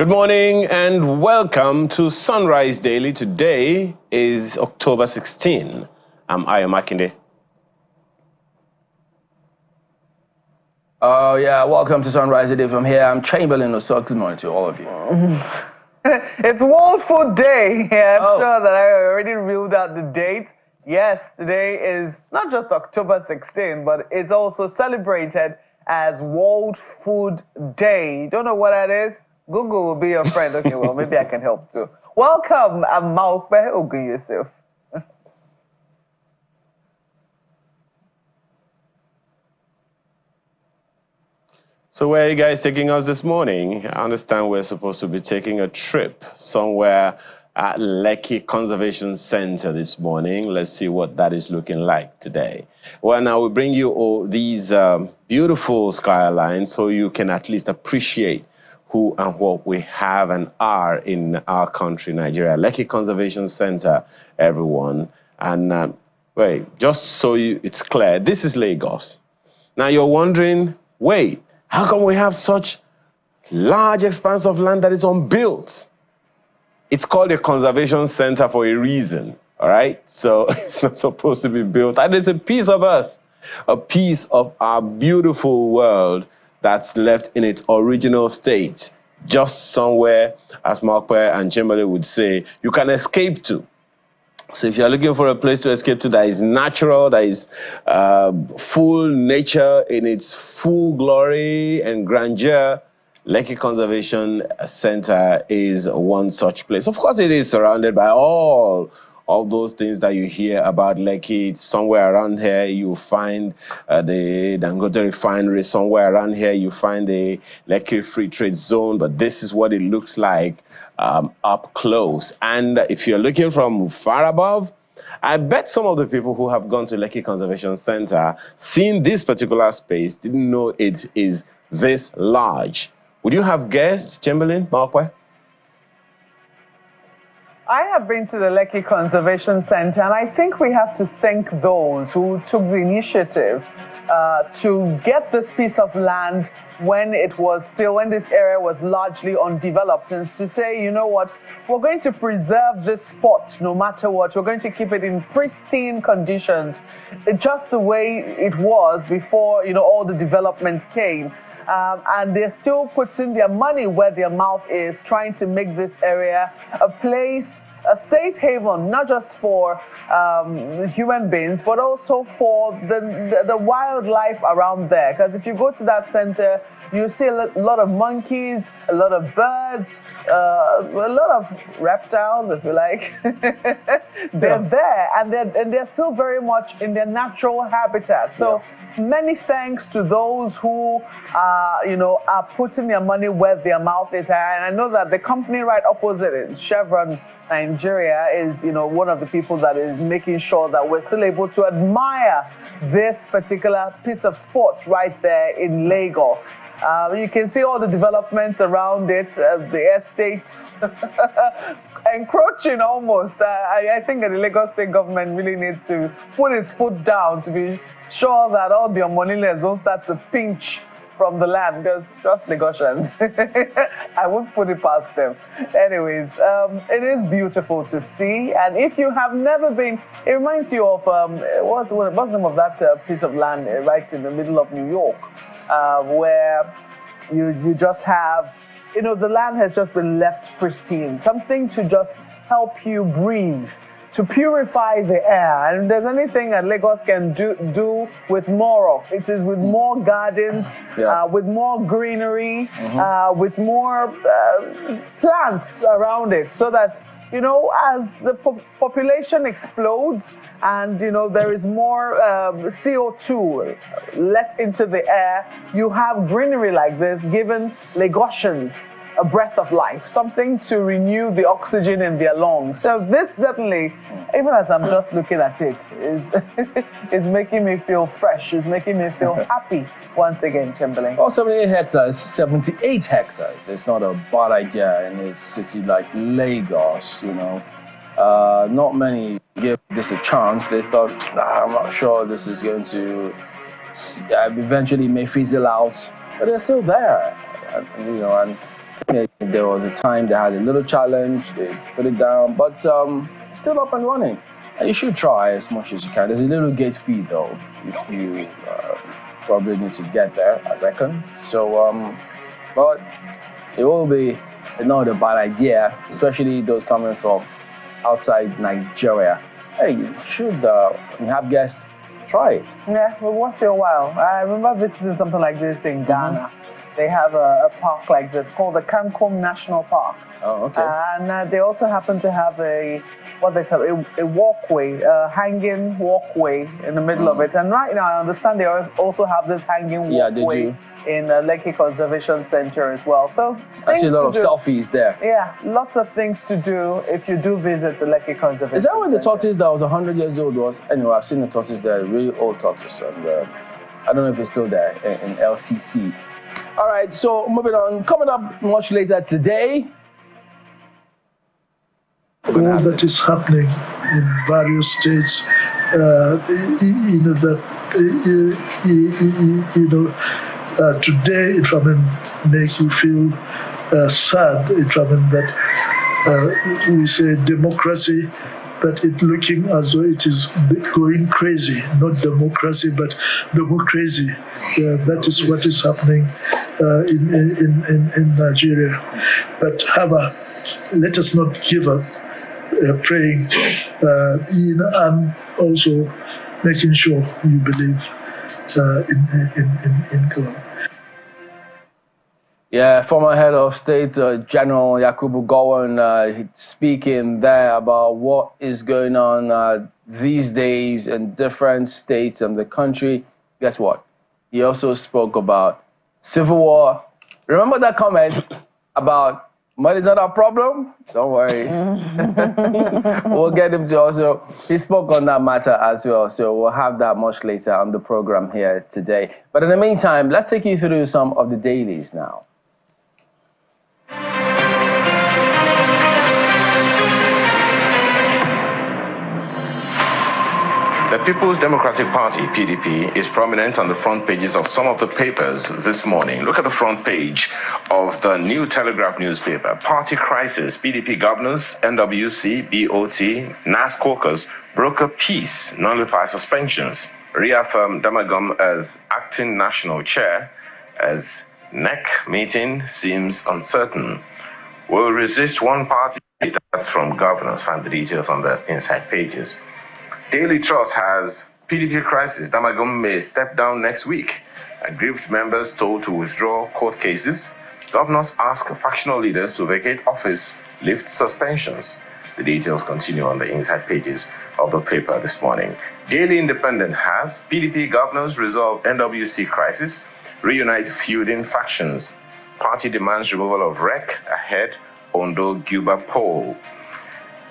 Good morning and welcome to Sunrise Daily. Today is October 16. I'm Ayo Makinde. Oh yeah, welcome to Sunrise Daily from here. I'm Chamberlain. So good morning to all of you. It's World Food Day. Yeah, I'm sure that I already ruled out the date. Yes, today is not just October 16, but it's also celebrated as World Food Day. Don't know what that is? Google will be your friend. Okay, well, maybe I can help too. Welcome, I'm Maupe Ogun Yusuf. So where are you guys taking us this morning? I understand we're supposed to be taking a trip somewhere at Lekki Conservation Center this morning. Let's see what that is looking like today. Well, now we bring you all these beautiful skylines so you can at least appreciate who and what we have and are in our country, Nigeria. Lekki Conservation Center, everyone. And wait, just so it's clear, this is Lagos. Now you're wondering, wait, how come we have such large expanse of land that is unbuilt? It's called a conservation center for a reason, all right? So it's not supposed to be built. And it's a piece of earth, a piece of our beautiful world that's left in its original state, just somewhere, as Markwe and Chamberlain would say, you can escape to. So if you're looking for a place to escape to that is natural, that is full nature in its full glory and grandeur, Lekki Conservation Center is one such place. Of course, it is surrounded by all those things that you hear about Lekki. It's somewhere around here you find the Dangote refinery. Somewhere around here you find the Lekki Free Trade Zone. But this is what it looks like up close. And if you're looking from far above, I bet some of the people who have gone to Lekki Conservation Center, seen this particular space, didn't know it is this large. Would you have guessed, Chamberlain, Markwe? I have been to the Lekki Conservation Center, and I think we have to thank those who took the initiative to get this piece of land when this area was largely undeveloped, and to say, you know what, we're going to preserve this spot no matter what. We're going to keep it in pristine conditions, just the way it was before, all the developments came. And they're still putting their money where their mouth is, trying to make this area a place, a safe haven, not just for human beings, but also for the wildlife around there. Because if you go to that center, you see a lot of monkeys, a lot of birds, a lot of reptiles, if you like. They're there, and they're still very much in their natural habitat. So many thanks to those who are putting their money where their mouth is. And I know that the company right opposite it, Chevron Nigeria, is one of the people that is making sure that we're still able to admire this particular piece of sports right there in Lagos. You can see all the developments around it, the estates encroaching almost. I think that the Lagos state government really needs to put its foot down to be sure that all the Omoniles don't start to pinch from the land, because just Lagosians, I won't put it past them. Anyways, it is beautiful to see, and if you have never been, it reminds you of, what's the name of that piece of land right in the middle of New York, where you just have, the land has just been left pristine, something to just help you breathe, to purify the air. And if there's anything that Lagos can do with more of, it is with more gardens, with more greenery, with more plants around it, so that, as the population explodes and, there is more CO2 let into the air, you have greenery like this, giving Lagosians a breath of life, something to renew the oxygen in their lungs. So this certainly, even as I'm just looking at it, is making me feel fresh, is making me feel happy once again, Chamberlain. Well, 78 hectares, 78 hectares. It's not a bad idea in a city like Lagos, Not many give this a chance. They thought, I'm not sure this is going to eventually may fizzle out, but they're still there. And There was a time they had a little challenge, they put it down, but still up and running. And you should try as much as you can. There's a little gate fee though, if you probably need to get there, I reckon. So, but it will be not a bad idea, especially those coming from outside Nigeria. Hey, you should when you have guests, try it. Yeah, well, once in a while. I remember visiting something like this in Ghana. They have a park like this called the Cancun National Park. Oh, okay. And they also happen to have what they call a walkway, a hanging walkway in the middle of it. And right now, I understand they also have this hanging walkway in Lekki Conservation Center as well. So I see a lot of selfies there. Yeah, lots of things to do if you do visit the Lekki Conservation Center. Is that where the tortoise that was 100 years old was? Anyway, I've seen the tortoise there, really old tortoise. And I don't know if it's still there in LCC. All right, so moving on. Coming up much later today. All that is happening in various states, today it make you feel sad. That we say democracy, but it looking as though it is going crazy. Not democracy, but democracy. That is what is happening in Nigeria. But however, let us not give up. Praying, and also making sure you believe in God. Yeah, former head of state, General Yakubu Gowon, speaking there about what is going on these days in different states of the country. Guess what? He also spoke about civil war. Remember that comment about money is not our problem? Don't worry. We'll get him to also, he spoke on that matter as well. So we'll have that much later on the program here today. But in the meantime, let's take you through some of the dailies now. The People's Democratic Party, PDP, is prominent on the front pages of some of the papers this morning. Look at the front page of the New Telegraph newspaper. Party crisis, PDP governors, NWC, BOT, NAS caucus, broker peace, nullify suspensions, reaffirm Damagum as acting national chair, as NEC meeting seems uncertain. Will resist one party, that's from governors. Find the details on the inside pages. Daily Trust has PDP crisis. Damagum may step down next week. Aggrieved members told to withdraw court cases. Governors ask factional leaders to vacate office, lift suspensions. The details continue on the inside pages of the paper this morning. Daily Independent has PDP governors resolve NWC crisis, reunite feuding factions. Party demands removal of REC ahead Ondo Guba poll.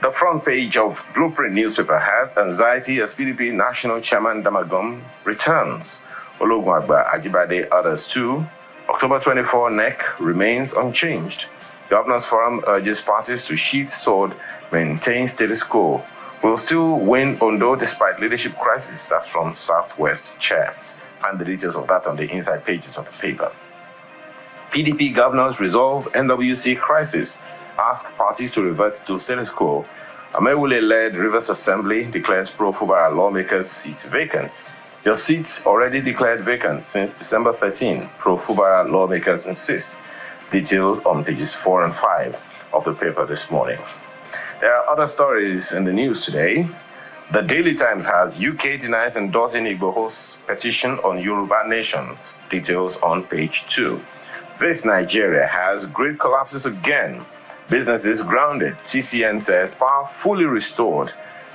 The front page of Blueprint newspaper has anxiety as PDP National Chairman Damagum returns. Ologunagba, Ajibade, others too. October 24 NEC remains unchanged. Governors Forum urges parties to sheath sword, maintain status quo. Will still win Ondo despite leadership crisis. That's from Southwest Chair. And the details of that on the inside pages of the paper. PDP governors resolve NWC crisis. Ask parties to revert to status quo. Amewule-led Rivers Assembly declares pro-Fubara lawmakers' seat vacant. Your seats already declared vacant since December 13. Pro-Fubara lawmakers insist. Details on pages 4 and 5 of the paper this morning. There are other stories in the news today. The Daily Times has UK denies endorsing Igboho's petition on Yoruba Nation. Details on page 2. This Nigeria has grid collapses again. Businesses grounded. TCN says power fully restored.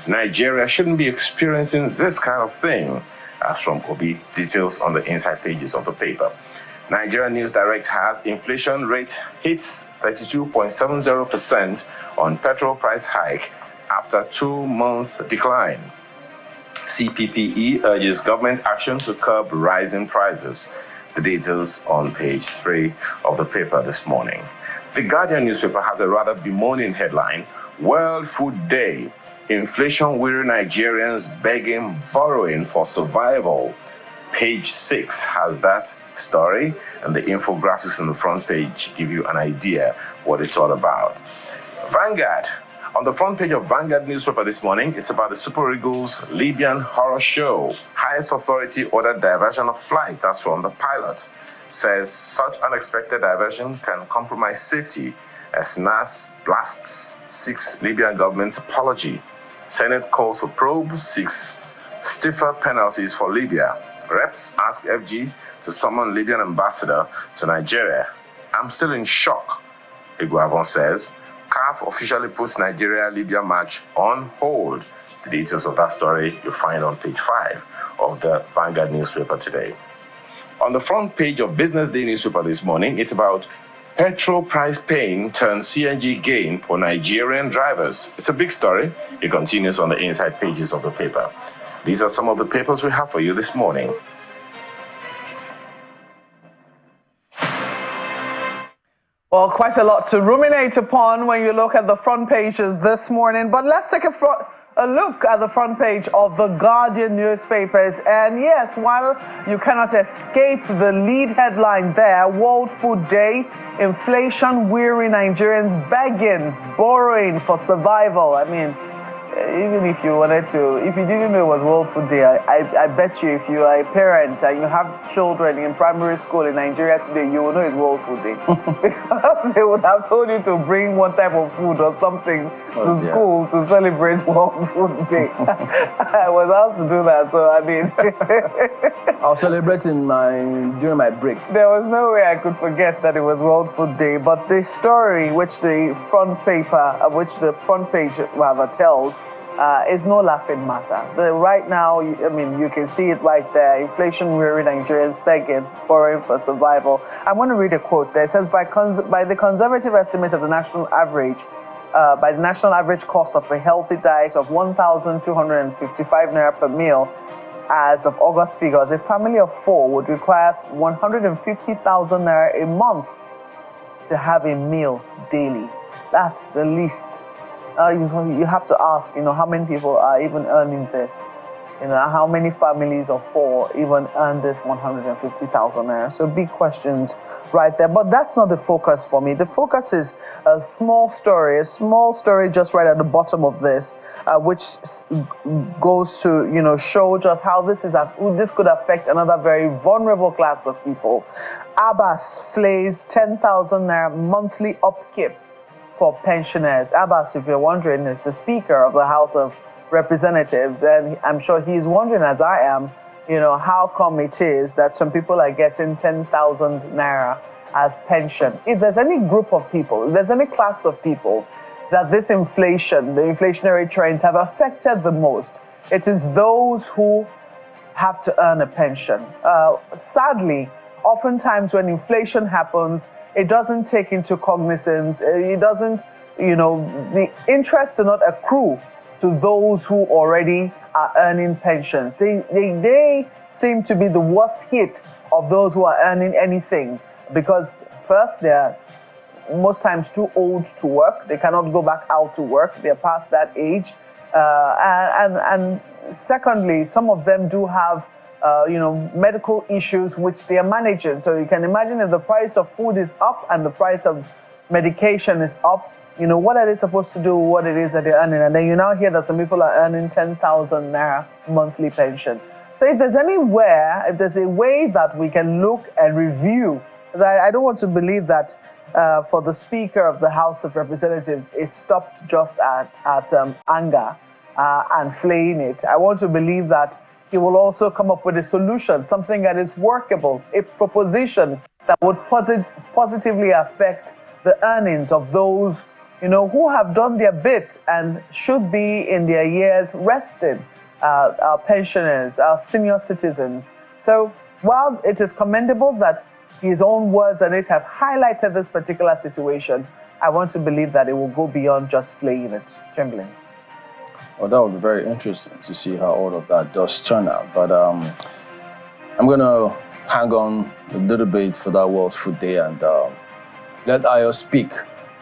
Nigeria shouldn't be experiencing this kind of thing. As from Obi, details on the inside pages of the paper. Nigeria News Direct has inflation rate hits 32.70% on petrol price hike after 2-month decline. CPPE urges government action to curb rising prices. The details on page 3 of the paper this morning. The Guardian newspaper has a rather bemoaning headline, World Food Day. Inflation-weary Nigerians begging borrowing for survival. Page 6 has that story, and the infographics on the front page give you an idea what it's all about. Vanguard. On the front page of Vanguard newspaper this morning, it's about the Super Eagles Libyan horror show. Highest authority ordered diversion of flight. That's from the pilot. Says such unexpected diversion can compromise safety as NAS blasts seeks Libyan government's apology. Senate calls for probe, seeks stiffer penalties for Libya. Reps ask FG to summon Libyan ambassador to Nigeria. I'm still in shock, Gowon says. CAF officially puts Nigeria-Libya match on hold. The details of that story you'll find on page 5 of the Vanguard newspaper today. On the front page of Business Day newspaper this morning, it's about petrol price pain turns CNG gain for Nigerian drivers. It's a big story. It continues on the inside pages of the paper. These are some of the papers we have for you this morning. Well, quite a lot to ruminate upon when you look at the front pages this morning. But let's take a look at the front page of the Guardian newspapers. And yes, while you cannot escape the lead headline there, World Food Day, inflation-weary Nigerians begging, borrowing for survival. I mean, even if you wanted to, if you didn't know it was World Food Day, I bet you if you are a parent and you have children in primary school in Nigeria today, you will know it's World Food Day. Because they would have told you to bring one type of food or something to school to celebrate World Food Day. I was asked to do that, so I mean... I was celebrating during my break. There was no way I could forget that it was World Food Day, but the story which the front page rather tells is no laughing matter. Right now, I mean, you can see it right there. Inflation-weary Nigerians begging, borrowing for survival. I want to read a quote there. It says, by the conservative estimate of the national average, by the national average cost of a healthy diet of 1,255 naira per meal, as of August figures, a family of 4 would require 150,000 naira a month to have a meal daily. That's the least. You have to ask, how many people are even earning this? How many families of 4 even earn this 150,000 naira? So big questions right there. But that's not the focus for me. The focus is a small story just right at the bottom of this, which goes to, show just how this could affect another very vulnerable class of people. Abbas flays 10,000 naira monthly upkeep for pensioners. Abbas, if you're wondering, is the Speaker of the House of Representatives, and I'm sure he's wondering, as I am, how come it is that some people are getting 10,000 naira as pension. If there's any group of people, if there's any class of people that this inflation, the inflationary trends have affected the most, it is those who have to earn a pension. Sadly, oftentimes when inflation happens, it doesn't take into cognizance, it doesn't, the interest do not accrue to those who already are earning pensions. They seem to be the worst hit of those who are earning anything, because first, they're most times too old to work. They cannot go back out to work. They're past that age. And secondly, some of them do have medical issues which they are managing. So you can imagine if the price of food is up and the price of medication is up, what are they supposed to do with what it is that they're earning? And then you now hear that some people are earning 10,000 naira monthly pension. So if there's a way that we can look and review, because I don't want to believe that for the Speaker of the House of Representatives, it stopped just at anger and flaying it. I want to believe that he will also come up with a solution, something that is workable, a proposition that would positively affect the earnings of those, who have done their bit and should be in their years rested, our pensioners, our senior citizens. So while it is commendable that his own words and it have highlighted this particular situation, I want to believe that it will go beyond just flaying it. Chamberlain. Well, that would be very interesting to see how all of that does turn out. But I'm going to hang on a little bit for that World Food Day and let Ayo speak.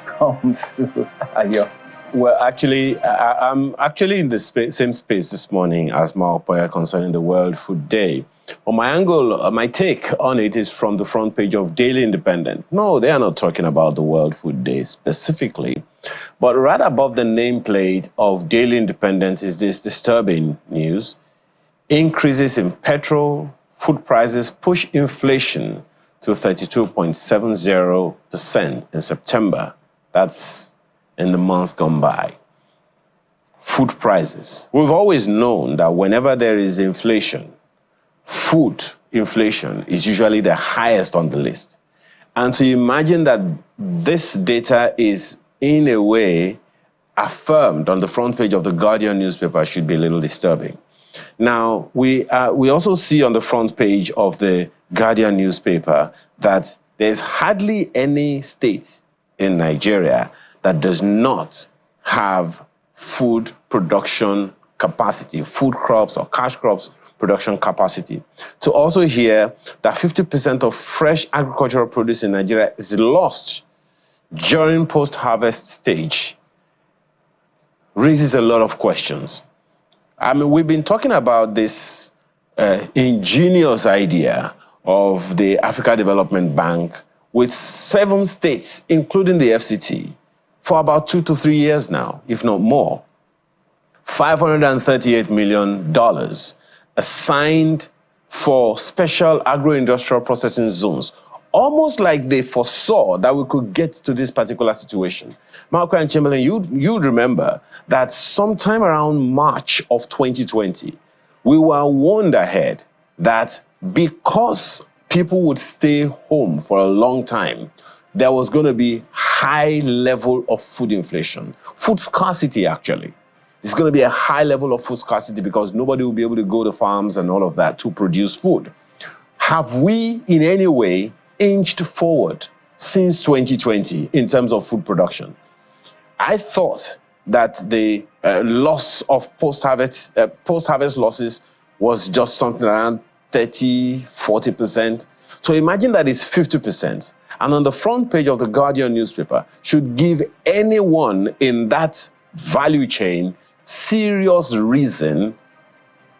Come through, Ayo. Well, actually, I'm actually in the same space this morning as Mark Boyer concerning the World Food Day. Well, my angle, my take on it is from the front page of Daily Independent. No, they are not talking about the World Food Day specifically, but right above the nameplate of Daily Independent is this disturbing news. Increases in petrol, food prices push inflation to 32.70% in September. That's in the month gone by. Food prices. We've always known that whenever there is inflation, food inflation is usually the highest on the list. And to imagine that this data is in a way affirmed on the front page of the Guardian newspaper should be a little disturbing. Now, we also see on the front page of the Guardian newspaper that there's hardly any state in Nigeria that does not have food production capacity, food crops or cash crops production capacity. To also hear that 50% of fresh agricultural produce in Nigeria is lost during post-harvest stage raises a lot of questions. I mean, we've been talking about this ingenious idea of the Africa Development Bank with 7 states, including the FCT, for about 2 to 3 years now, if not more. $538 million assigned for special agro-industrial processing zones, almost like they foresaw that we could get to this particular situation. Malcolm and Chamberlain, you'd remember that sometime around March of 2020, we were warned ahead that because people would stay home for a long time, there was going to be high level of food inflation, food scarcity actually. It's going to be a high level of food scarcity because nobody will be able to go to farms and all of that to produce food. Have we in any way inched forward since 2020 in terms of food production? I thought that the loss of post-harvest losses was just something around 30, 40%. So imagine that it's 50%. And on the front page of the Guardian newspaper should give anyone in that value chain serious reason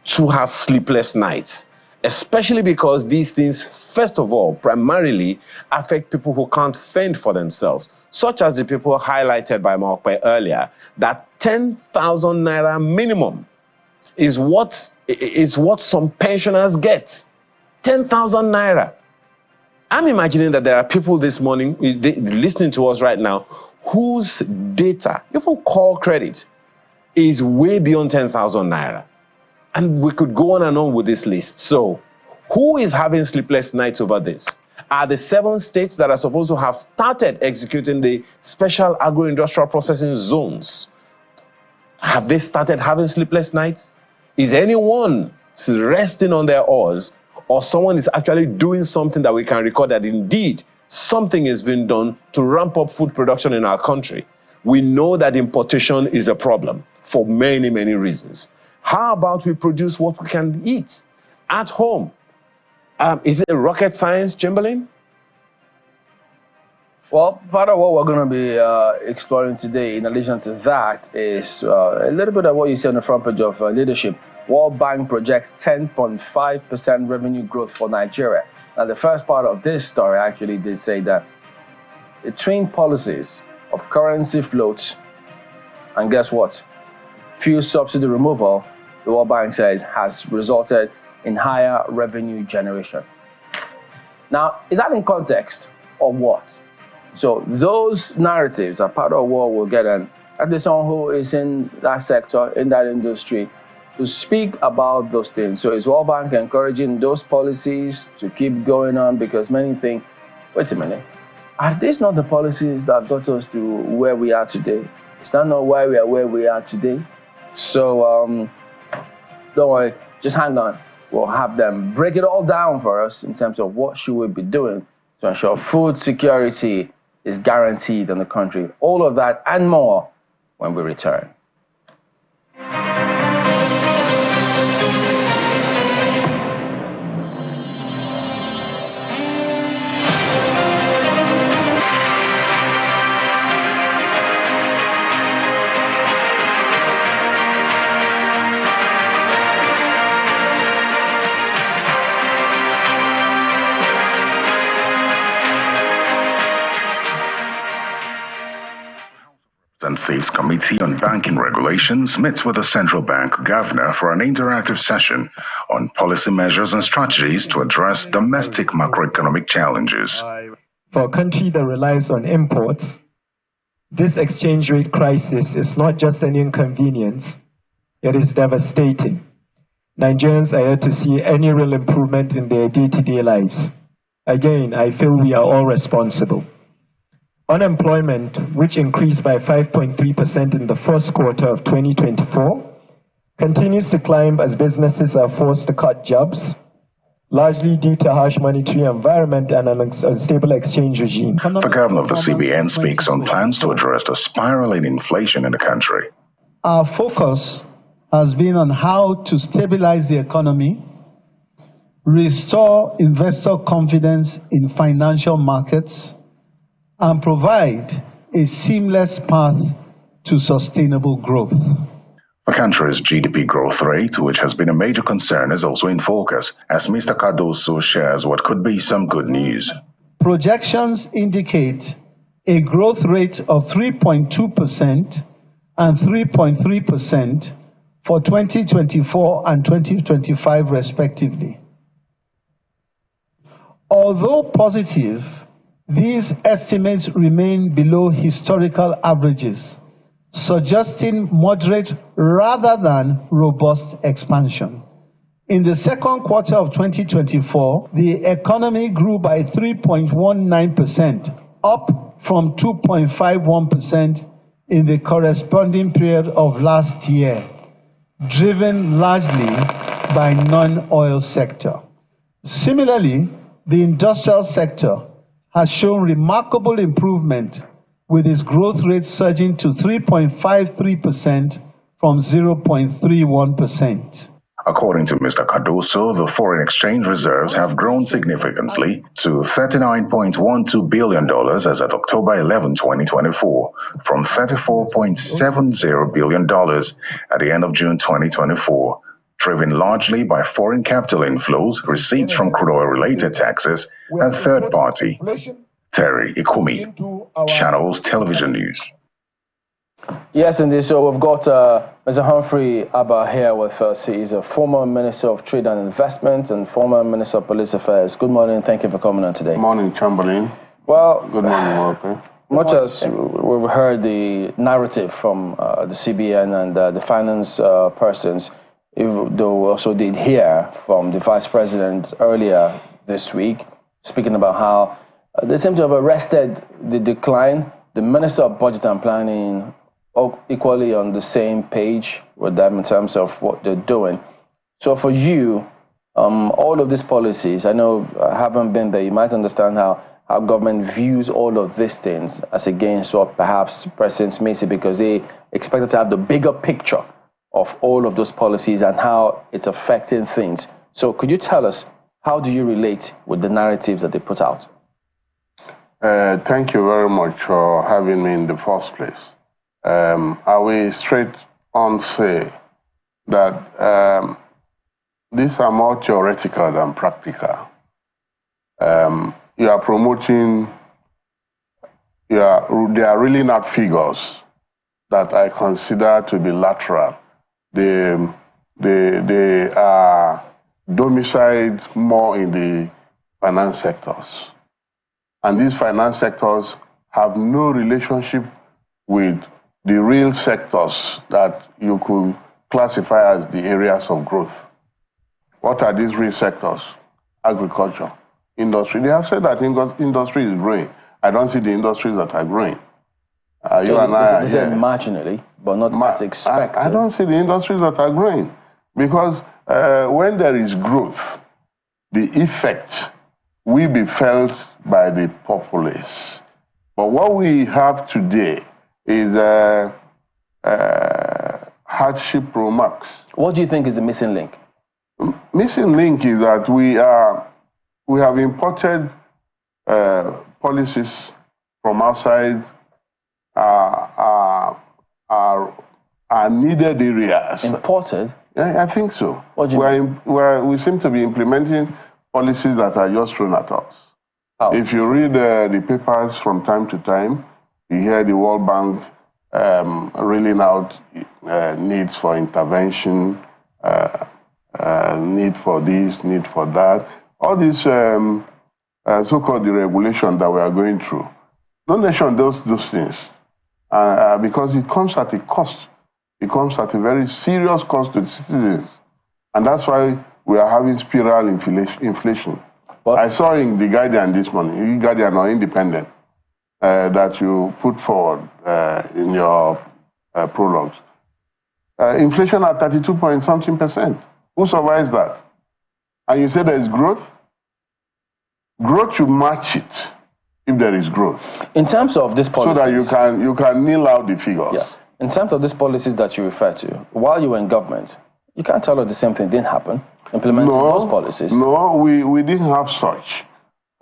to have sleepless nights, especially because these things, first of all, primarily affect people who can't fend for themselves, such as the people highlighted by Mark earlier, that 10,000 naira minimum is what some pensioners get. 10,000 naira. I'm imagining that there are people this morning listening to us right now whose data, even call credit, is way beyond 10,000 naira. And we could go on and on with this list. So, who is having sleepless nights over this? Are the 7 states that are supposed to have started executing the special agro-industrial processing zones, have they started having sleepless nights? Is anyone resting on their oars, or someone is actually doing something that we can record that indeed something is being done to ramp up food production in our country? We know that importation is a problem for many, many reasons. How about we produce what we can eat at home? Is it rocket science, Chamberlain? Well, part of what we're going to be exploring today, in addition to that, is a little bit of what you see on the front page of Leadership. World Bank projects 10.5% revenue growth for Nigeria. Now, the first part of this story actually did say that between policies of currency float and guess what? Fuel subsidy removal, the World Bank says, has resulted in higher revenue generation. Now, is that in context or what? So those narratives are part of what we'll get, and that is someone who is in that sector, in that industry, to speak about those things. So is World Bank encouraging those policies to keep going on? Because many think, wait a minute, are these not the policies that got us to where we are today? Is that not why we are where we are today? So don't worry, just hang on. We'll have them break it all down for us in terms of what should we be doing to ensure food security is guaranteed in the country. All of that and more when we return. and States Committee on Banking Regulations meets with the Central Bank Governor for an interactive session on policy measures and strategies to address domestic macroeconomic challenges. For a country that relies on imports, this exchange rate crisis is not just an inconvenience, it is devastating. Nigerians are yet to see any real improvement in their day-to-day lives. Again, I feel we are all responsible. Unemployment, which increased by 5.3% in the first quarter of 2024, continues to climb as businesses are forced to cut jobs, largely due to harsh monetary environment and an unstable exchange regime. The governor of the CBN speaks on plans to address the spiraling inflation in the country. Our focus has been on how to stabilize the economy, restore investor confidence in financial markets, and provide a seamless path to sustainable growth. The country's GDP growth rate, which has been a major concern, is also in focus, as Mr. Cardoso shares what could be some good news. Projections indicate a growth rate of 3.2% and 3.3% for 2024 and 2025 respectively. Although positive, these estimates remain below historical averages, suggesting moderate rather than robust expansion. In the second quarter of 2024, the economy grew by 3.19%, up from 2.51% in the corresponding period of last year, driven largely by non-oil sector. Similarly, the industrial sector has shown remarkable improvement, with its growth rate surging to 3.53% from 0.31%. According to Mr. Cardoso, the foreign exchange reserves have grown significantly to $39.12 billion as at October 11, 2024, from $34.70 billion at the end of June 2024, driven largely by foreign capital inflows, receipts from crude oil-related taxes, and third-party. Terry Ikumi, Channels Television News. Yes, indeed. So we've got Mr. Humphrey Abba here with us. He is a former Minister of Trade and Investment and former Minister of Police Affairs. Good morning. Thank you for coming on today. Good morning, Chamberlain. Well, good morning, Walker. Much as we've heard the narrative from the CBN and the finance persons, though we also did hear from the Vice President earlier this week, speaking about how they seem to have arrested the decline. The Minister of Budget and Planning equally on the same page with them in terms of what they're doing. So for you, all of these policies, I know I haven't been there, you might understand how government views all of these things as against what perhaps presidents may say, because they expect to have the bigger picture of all of those policies and how it's affecting things. So could you tell us, how do you relate with the narratives that they put out? Thank you very much for having me in the first place. I will straight on say that these are more theoretical than practical. You are promoting, they are really not figures that I consider to be lateral. They are domiciled more in the finance sectors. And these finance sectors have no relationship with the real sectors that you could classify as the areas of growth. What are these real sectors? Agriculture, industry. They have said that industry is growing. I don't see the industries that are growing. You and I are here. Marginally, but not as expected. I don't see the industries that are growing, because when there is growth, the effect will be felt by the populace. But what we have today is hardship remarks. What do you think is the missing link? Missing link is that we have imported policies from outside our needed areas. Imported? Yeah, I think so. What do you mean? We seem to be implementing policies that are just thrown at us. How? If you read the papers from time to time, you hear the World Bank reeling out needs for intervention, need for this, need for that. All these so-called deregulation that we are going through. No nation does those things because it comes at a cost. It comes at a very serious cost to the citizens. And that's why we are having spiral inflation. What? I saw in The Guardian this morning, Guardian or Independent, that you put forward in your prologues. Inflation at 32-point-something%. Who survives that? And you say there is growth? Growth should match it if there is growth. In terms of this policy, so that you can nil out the figures. Yeah. In terms of these policies that you refer to, while you were in government, you can't tell us the same thing didn't happen, implementing those policies. No, we didn't have such.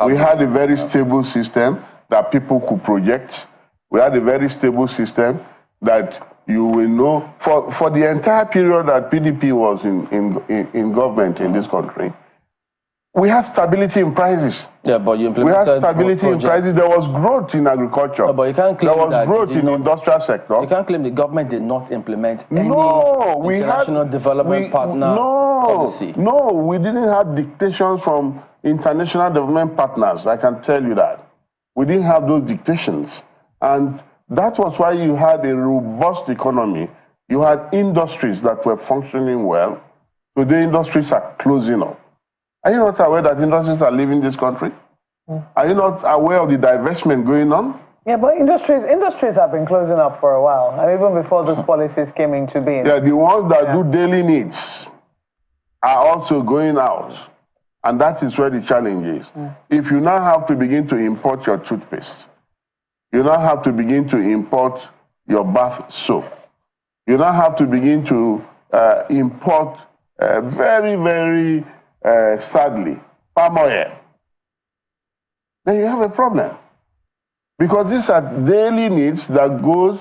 We had a very stable system that people could project. We had a very stable system that you will know. For the entire period that PDP was in government in this country, we had stability in prices. Yeah, but you implemented. We had stability in prices. There was growth in agriculture. No, but you can't claim there was growth in the industrial sector. You can't claim the government did not implement any international development partner policy. No, we didn't have dictations from international development partners. I can tell you that. We didn't have those dictations. And that was why you had a robust economy. You had industries that were functioning well. Today, industries are closing up. Are you not aware that industries are leaving this country? Are you not aware of the divestment going on? Yeah, but industries have been closing up for a while, and even before those policies came into being. Yeah, the ones that do daily needs are also going out. And that is where the challenge is. If you now have to begin to import your toothpaste, you now have to begin to import your bath soap, you now have to begin to import very, very sadly, palm oil, then you have a problem. Because these are daily needs that goes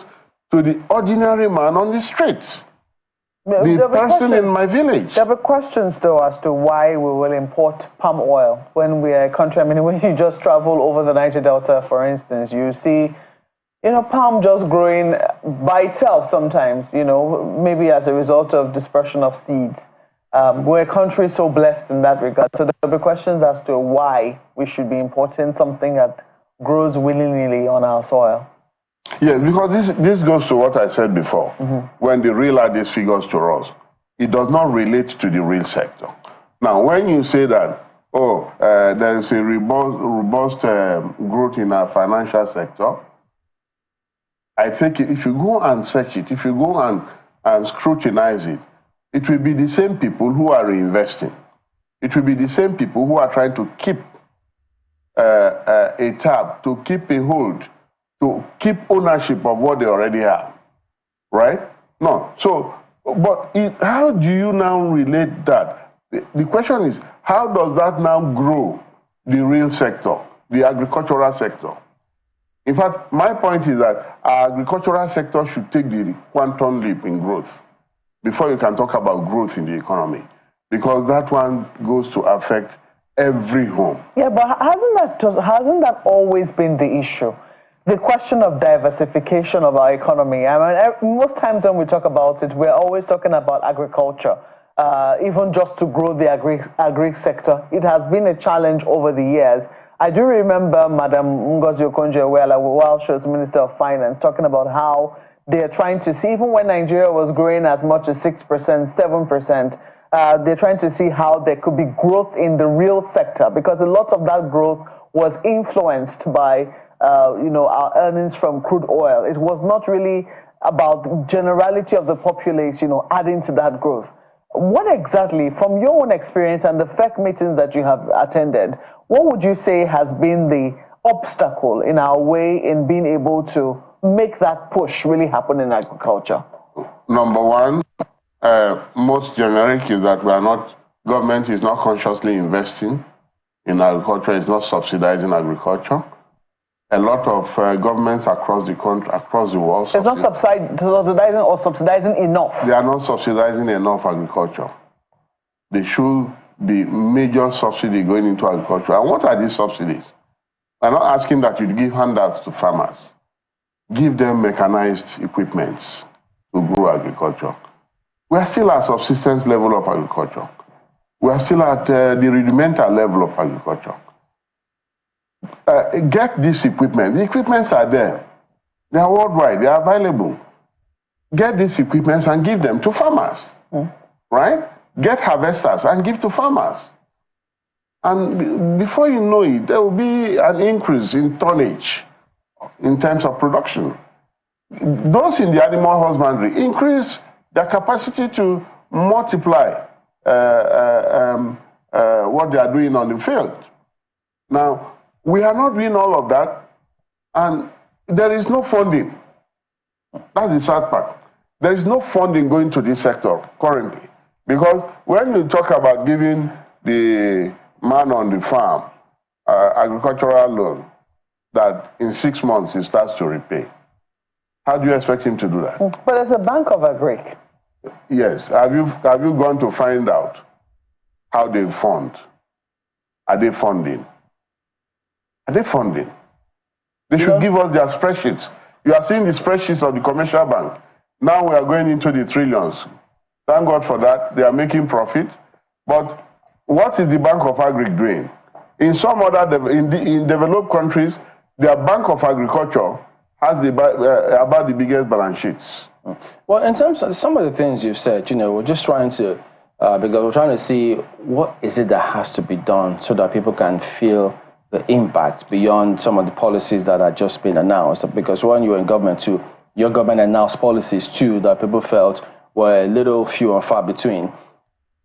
to the ordinary man on the street. The person in my village. There were questions, though, as to why we will import palm oil when we are a country. I mean, when you just travel over the Niger Delta, for instance, you see, palm just growing by itself sometimes, maybe as a result of dispersion of seeds. We're a country so blessed in that regard. So there will be questions as to why we should be importing something that grows willy-nilly on our soil. Yes, because this goes to what I said before. When they reel out these figures to us, it does not relate to the real sector. Now, when you say that, there is a robust growth in our financial sector, I think if you go and search it, if you go and scrutinize it, it will be the same people who are reinvesting. It will be the same people who are trying to keep a tab, to keep a hold, to keep ownership of what they already have, right? No. So, but how do you now relate that? The question is, how does that now grow the real sector, the agricultural sector? In fact, my point is that our agricultural sector should take the quantum leap in growth before you can talk about growth in the economy, because that one goes to affect every home. Yeah, but hasn't that always been the issue? The question of diversification of our economy. I mean, most times when we talk about it, we're always talking about agriculture, even just to grow the agri sector. It has been a challenge over the years. I do remember Madam Ngozi Okonjo-Iweala, while she was Minister of Finance, talking about how they're trying to see, even when Nigeria was growing as much as 6%, 7%, they're trying to see how there could be growth in the real sector, because a lot of that growth was influenced by our earnings from crude oil. It was not really about the generality of the populace, adding to that growth. What exactly, from your own experience and the FEC meetings that you have attended, what would you say has been the obstacle in our way in being able to make that push really happen in agriculture? Number one, most generic is that government is not consciously investing in agriculture, it's not subsidizing agriculture. A lot of governments across the country, across the world. It's not subsidizing or subsidizing enough. They are not subsidizing enough agriculture. There should be major subsidy going into agriculture. And what are these subsidies? I'm not asking that you give handouts to farmers, give them mechanized equipments to grow agriculture. We are still at subsistence level of agriculture. We are still at the rudimental level of agriculture. Get this equipment. The equipments are there. They are worldwide. They are available. Get these equipments and give them to farmers, right? Get harvesters and give to farmers. And before you know it, there will be an increase in tonnage in terms of production. Those in the animal husbandry increase their capacity to multiply what they are doing on the field. Now, we are not doing all of that, and there is no funding. That's the sad part. There is no funding going to this sector currently. Because when you talk about giving the man on the farm agricultural loan that in 6 months he starts to repay, how do you expect him to do that? But there's a bank of agric. Yes. Have you gone to find out how they fund? Are they funding? Are they funding? They should give us their spreadsheets. You are seeing the spreadsheets of the commercial bank. Now we are going into the trillions. Thank God for that. They are making profit. But what is the Bank of Agric doing? In some other, in developed countries, their Bank of Agriculture has about the biggest balance sheets. Well, in terms of some of the things you said, we're just trying to, because we're trying to see what is it that has to be done so that people can feel the impact beyond some of the policies that have just been announced. Because when you were in government too, your government announced policies too that people felt were a little few and far between.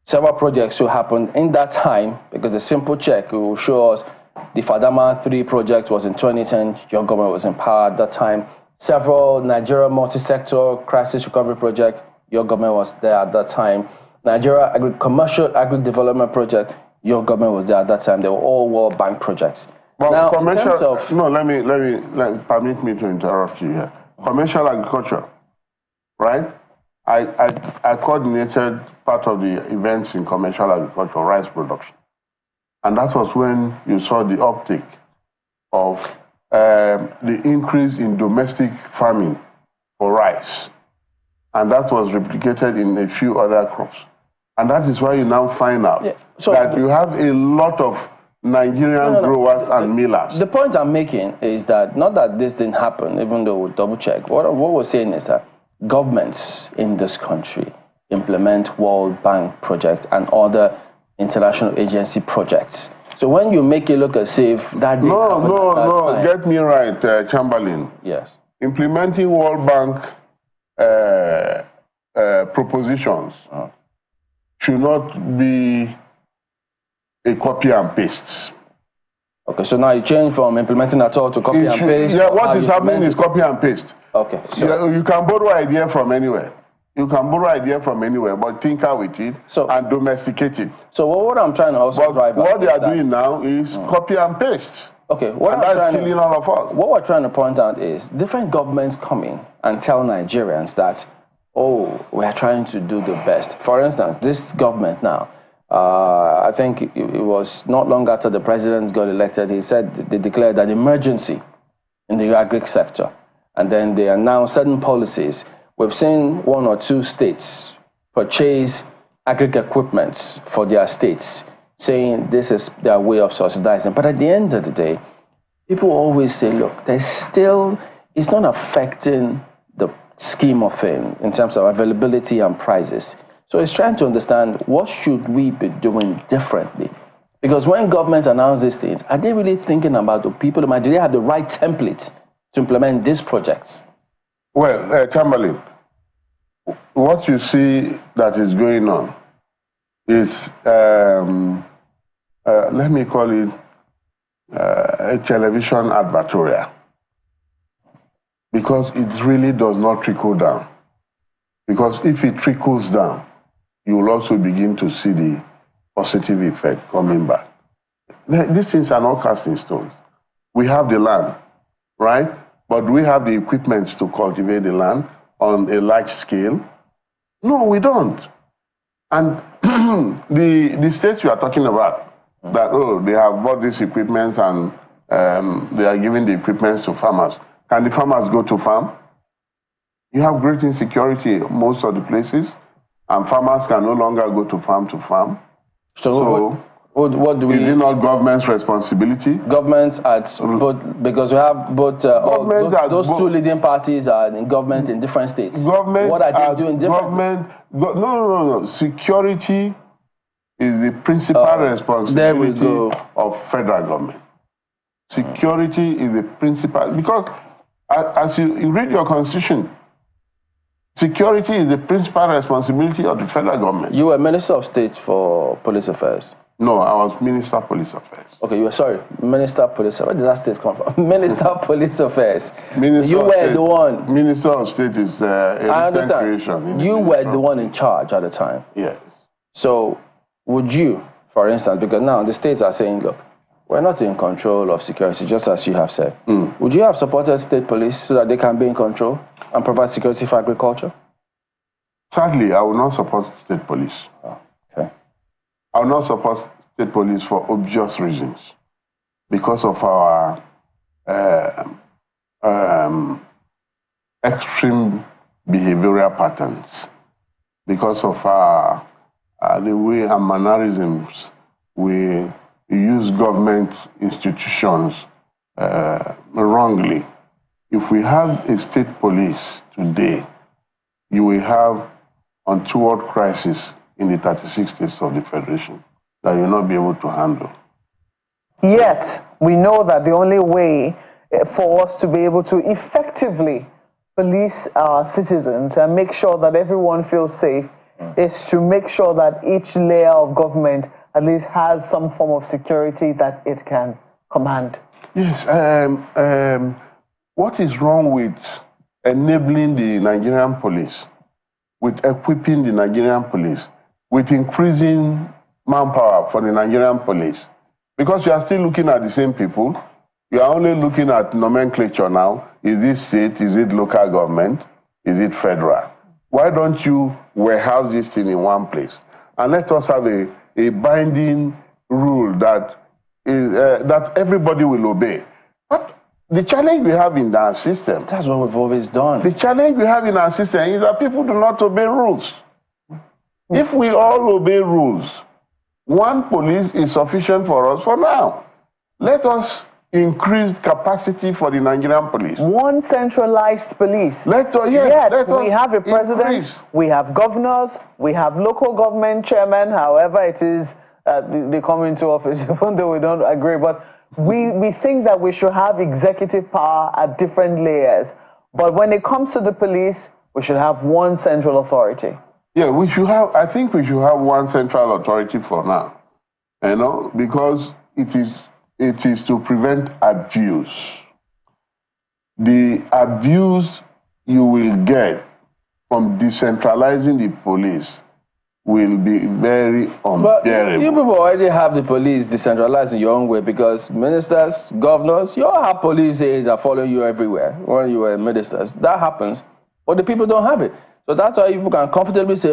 Several projects will happen in that time because a simple check will show us the Fadama 3 project was in 2010, your government was in power at that time. Several Nigeria multi-sector crisis recovery project, your government was there at that time. Nigeria commercial agri-development project, your government was there at that time. They were all World Bank projects. Well, now, commercial, permit me to interrupt you here. Commercial agriculture, right? I coordinated part of the events in commercial agriculture, rice production. And that was when you saw the uptick of the increase in domestic farming for rice. And that was replicated in a few other crops. And that is why you now find out that you have a lot of Nigerian growers and millers. The point I'm making is that, not that this didn't happen, even though we double check. What we're saying is that governments in this country implement World Bank projects and other international agency projects. So when you make it look as if that didn't happen at that time, get me right, Chamberlain. Yes. Implementing World Bank propositions should not be a copy and paste. Okay, so now you change from implementing at all to copy and paste. Yeah, what is happening is copy and paste. Okay. So you can borrow idea from anywhere. You can borrow idea from anywhere, but tinker with it and domesticate it. So what I'm trying to also drive at what they are doing now is copy and paste. Okay, that's killing all of us. What we're trying to point out is different governments coming and tell Nigerians that, oh, we are trying to do the best. For instance, this government now, I think it was not long after the president got elected, he said they declared an emergency in the agric sector. And then they announced certain policies. We've seen 1 or 2 states purchase agric equipment for their states, saying this is their way of subsidizing. But at the end of the day, people always say, look, it's not affecting the scheme of things in terms of availability and prices. So it's trying to understand what should we be doing differently. Because when governments announce these things, are they really thinking about the people? Do they have the right template to implement these projects? Well, Chamberlain, what you see that is going on is, let me call it a television advertorial. Because it really does not trickle down. Because if it trickles down, you will also begin to see the positive effect coming back. These things are not cast in stones. We have the land, right? But do we have the equipment to cultivate the land on a large scale? No, we don't. And the states you are talking about, that, they have bought these equipments and they are giving the equipment to farmers. Can the farmers go to farm? You have great insecurity in most of the places, and farmers can no longer go to farm. So what do we... Is it not government's responsibility? Governments at both, because we have both, those two leading parties are in government in different states. Government what are they doing differently? No. Security is the principal responsibility of federal government. Security is the principal, because as you read your constitution, security is the principal responsibility of the federal government. You were Minister of State for Police Affairs. No, I was Minister of Police Affairs. Okay, you were, sorry, Minister of Police Affairs. Where did that state come from? Minister of Police Affairs. You were the one. Minister of State is a recent creation. You were the one in charge at the time. Yes. So, would you, for instance, because now the states are saying, look, we're not in control of security, just as you have said. Would you have supported state police so that they can be in control and provide security for agriculture? Sadly, I will not support state police. Oh, okay. I will not support state police for obvious reasons. Because of our extreme behavioral patterns. Because of the way our mannerisms, we use government institutions wrongly. If we have a state police today, you will have untoward crisis in the 36 states of the Federation that you will not be able to handle. Yet, we know that the only way for us to be able to effectively police our citizens and make sure that everyone feels safe is to make sure that each layer of government at least has some form of security that it can command. Yes. What is wrong with enabling the Nigerian police, with equipping the Nigerian police, with increasing manpower for the Nigerian police? Because you are still looking at the same people. You are only looking at nomenclature now. Is this state? Is it local government? Is it federal? Why don't you warehouse this thing in one place? And let us have a binding rule that everybody will obey. But the challenge we have in our system... That's what we've always done. The challenge we have in our system is that people do not obey rules. If we all obey rules, one police is sufficient for us for now. Let us increase capacity for the Nigerian police. One centralized police. We have a president, we have governors, we have local government chairmen, however it is they come into office, even though we don't agree. But we think that we should have executive power at different layers. But when it comes to the police, we should have one central authority. Yeah, we should have, I think we should have one central authority for now. You know, because it is to prevent abuse. The abuse you will get from decentralizing the police will be very unbearable. But you people already have the police decentralized in your own way, because ministers, governors, you all have police aides that follow you everywhere when you were ministers. That happens, but the people don't have it. So that's why you can comfortably say,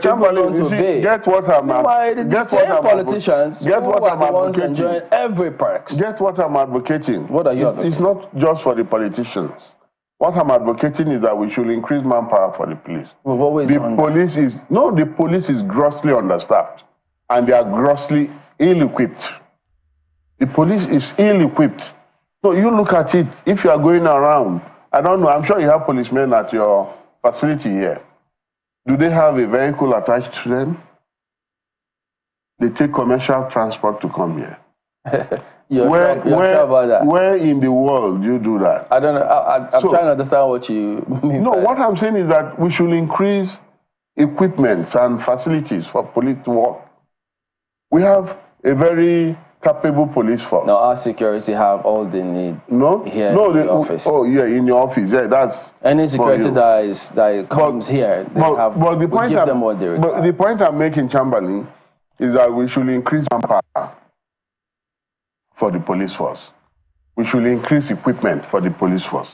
Chamberlain, you see, get what I'm advocating. Get what I'm politicians who are the ones enjoying every perks. Get what I'm advocating. What are you advocating? It's not just for the politicians. What I'm advocating is that we should increase manpower for the police. We've always done that. The police is grossly understaffed, and they are grossly ill-equipped. The police is ill-equipped. So you look at it, if you are going around, I don't know, I'm sure you have policemen at your facility here. Do they have a vehicle attached to them? They take commercial transport to come here. You're sure about that? Where in the world do you do that? I don't know. I'm trying to understand what you mean. No, what I'm saying is that we should increase equipments and facilities for police to work. We have a very capable police force. No, our security have all they need here in the office. Oh, yeah, in your office. Yeah, that's any security that comes here, the point I'm making, Chamberlain, is that we should increase manpower for the police force. We should increase equipment for the police force.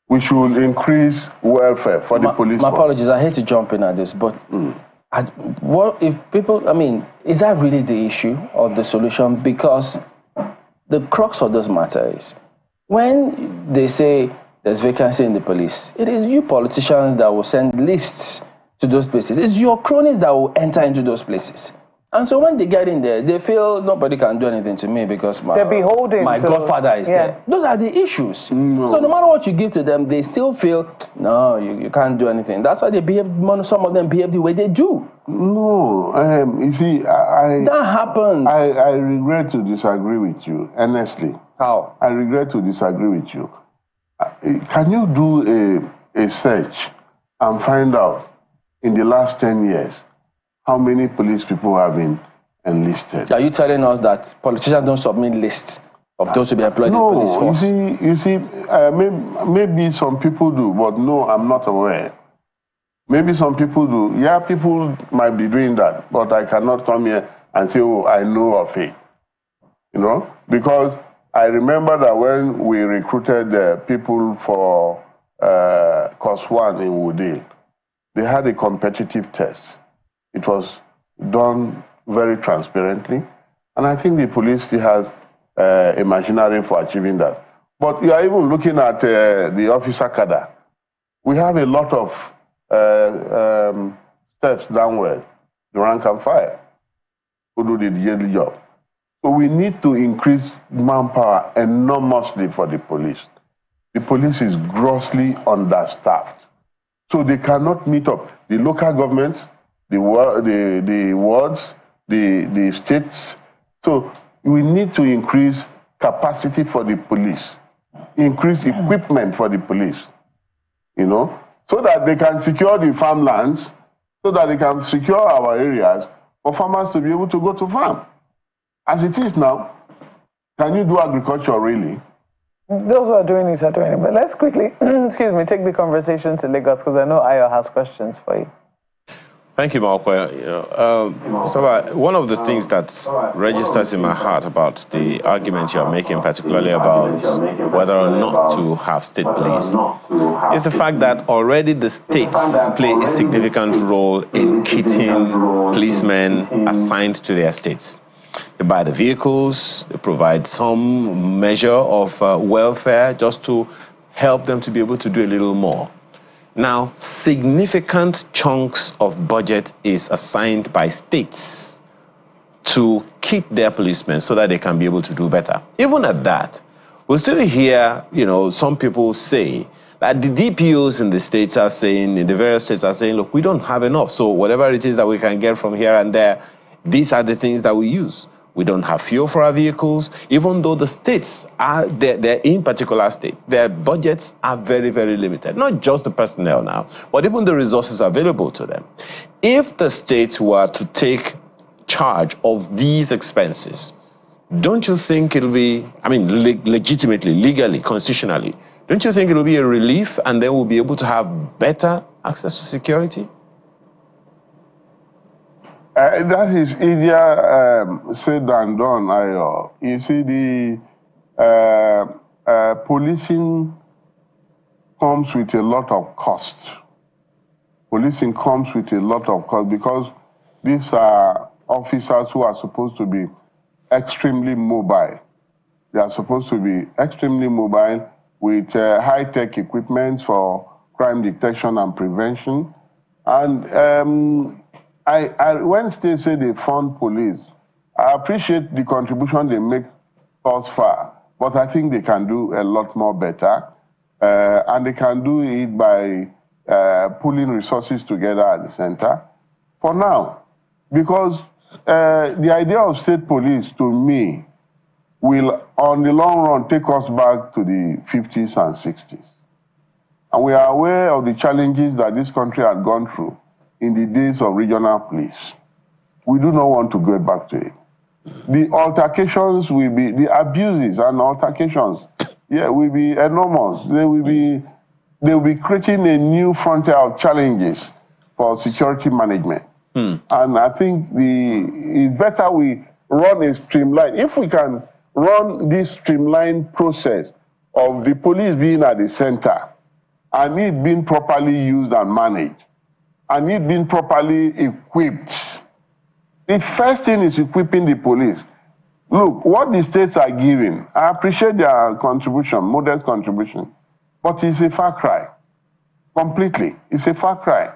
We should increase welfare for the police force. My apologies, I hate to jump in at this, but what if people, I mean, is that really the issue or the solution? Because the crux of this matter is, when they say there's vacancy in the police, it is you politicians that will send lists to those places. It's your cronies that will enter into those places. And so when they get in there, they feel nobody can do anything to me because my godfather is there. Those are the issues. No. So no matter what you give to them, they still feel, no, you can't do anything. That's why they behave, some of them behave the way they do. No, you see, that happens. I regret to disagree with you, honestly. How? I regret to disagree with you. Can you do a search and find out in the last 10 years how many police people have been enlisted? Are you telling us that politicians don't submit lists of those to be employed in the police force? You see, maybe some people do, but no, I'm not aware. Maybe some people do. Yeah, people might be doing that, but I cannot come here and say, oh, I know of it. You know, because I remember that when we recruited people for Course 1 in Woodale, they had a competitive test. It was done very transparently, and I think the police still has a machinery for achieving that. But you are even looking at the officer cadre. We have a lot of steps downward, the rank and file, who do the daily job. So we need to increase manpower enormously for the police. The police is grossly understaffed. So they cannot meet up. The local governments, the wards, the states. So we need to increase capacity for the police, increase equipment for the police, you know, so that they can secure the farmlands, so that they can secure our areas for farmers to be able to go to farm. As it is now, can you do agriculture really? Those who are doing it are doing it. But let's quickly, excuse me, take the conversation to Lagos, because I know Ayo has questions for you. Thank you, Malcolm. So one of the things that registers in my heart about the argument you're making, particularly about whether or not to have state police, is the fact that already the states play a significant role in keeping policemen assigned to their states. They buy the vehicles, they provide some measure of welfare just to help them to be able to do a little more. Now, significant chunks of budget is assigned by states to keep their policemen so that they can be able to do better. Even at that, we still hear, some people say that the DPOs in the states are saying, in the various states are saying, look, we don't have enough. So whatever it is that we can get from here and there, these are the things that we use. We don't have fuel for our vehicles, even though the states they're in particular states, their budgets are very, very limited. Not just the personnel now, but even the resources available to them. If the states were to take charge of these expenses, don't you think it'll be, legitimately, legally, constitutionally, don't you think it'll be a relief and then we'll be able to have better access to security? That is easier said than done, Ayo. You see, the policing comes with a lot of cost. Policing comes with a lot of cost because these are officers who are supposed to be extremely mobile. They are supposed to be extremely mobile with high-tech equipment for crime detection and prevention. And when states say they fund police, I appreciate the contribution they make thus far, but I think they can do a lot more better, and they can do it by pulling resources together at the center for now. Because the idea of state police, to me, will, on the long run, take us back to the 50s and 60s. And we are aware of the challenges that this country had gone through in the days of regional police. We do not want to go back to it. The altercations will be, the abuses and altercations, will be enormous. They will be creating a new frontier of challenges for security management. And I think it's better we run a streamlined, if we can run this streamlined process of the police being at the center and it being properly used and managed, and it being properly equipped. The first thing is equipping the police. Look, what the states are giving, I appreciate their contribution, modest contribution, but it's a far cry. Completely. It's a far cry.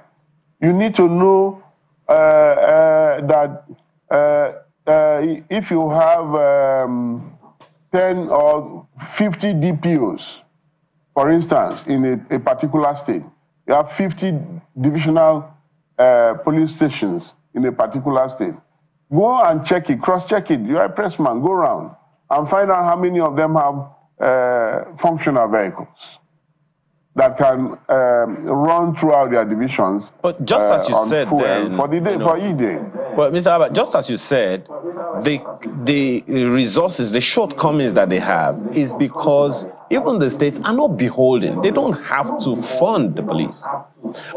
You need to know that if you have 10 or 50 DPOs, for instance, in a particular state, you have 50 divisional police stations in a particular state. Go and check it, cross-check it. You're a pressman, go around and find out how many of them have functional vehicles that can run throughout their divisions. But just as you said, then, for the day, for each day. But Mr. Abba, just as you said, the resources, the shortcomings that they have is because even the states are not beholden. They don't have to fund the police.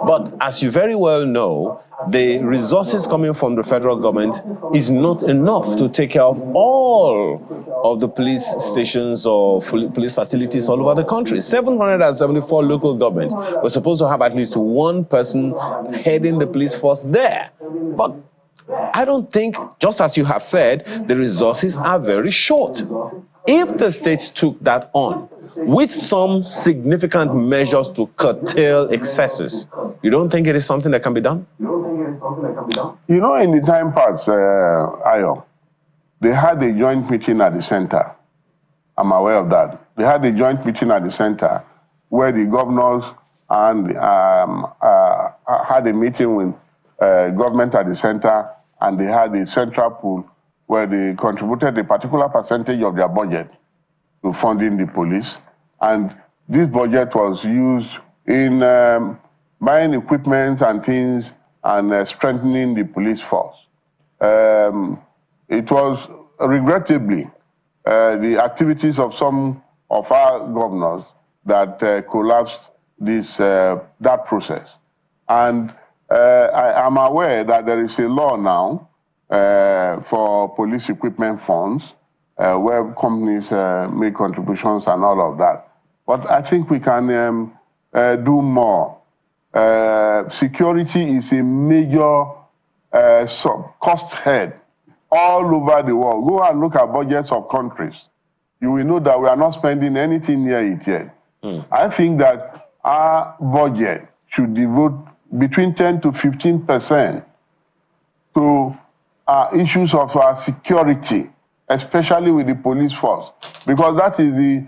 But as you very well know, the resources coming from the federal government is not enough to take care of all of the police stations or police facilities all over the country. 774 local governments were supposed to have at least one person heading the police force there. But I don't think, just as you have said, the resources are very short. If the states took that on, with some significant measures to curtail excesses, you don't think it is something that can be done? You know, in the time past, Ayo, they had a joint meeting at the center. I'm aware of that. They had a joint meeting at the center where the governors and had a meeting with government at the center, and they had a central pool where they contributed a particular percentage of their budget to funding the police. And this budget was used in buying equipment and things and strengthening the police force. It was regrettably the activities of some of our governors that collapsed that process. And I am aware that there is a law now for police equipment funds where companies make contributions and all of that. But I think we can do more. Security is a major cost head all over the world. Go and look at budgets of countries. You will know that we are not spending anything near it yet. I think that our budget should devote between 10 to 15% to issues of our security, especially with the police force, because that is the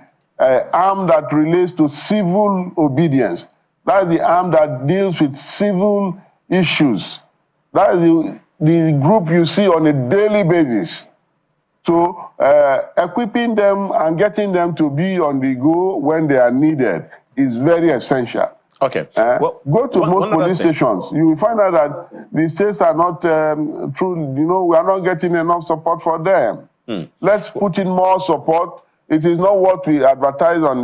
arm that relates to civil obedience. That is the arm that deals with civil issues. That is the group you see on a daily basis. So equipping them and getting them to be on the go when they are needed is very essential. Okay. Well, go to most police stations. You will find out that the states are not true. You know, we are not getting enough support for them. Let's put in more support. It is not what we advertise on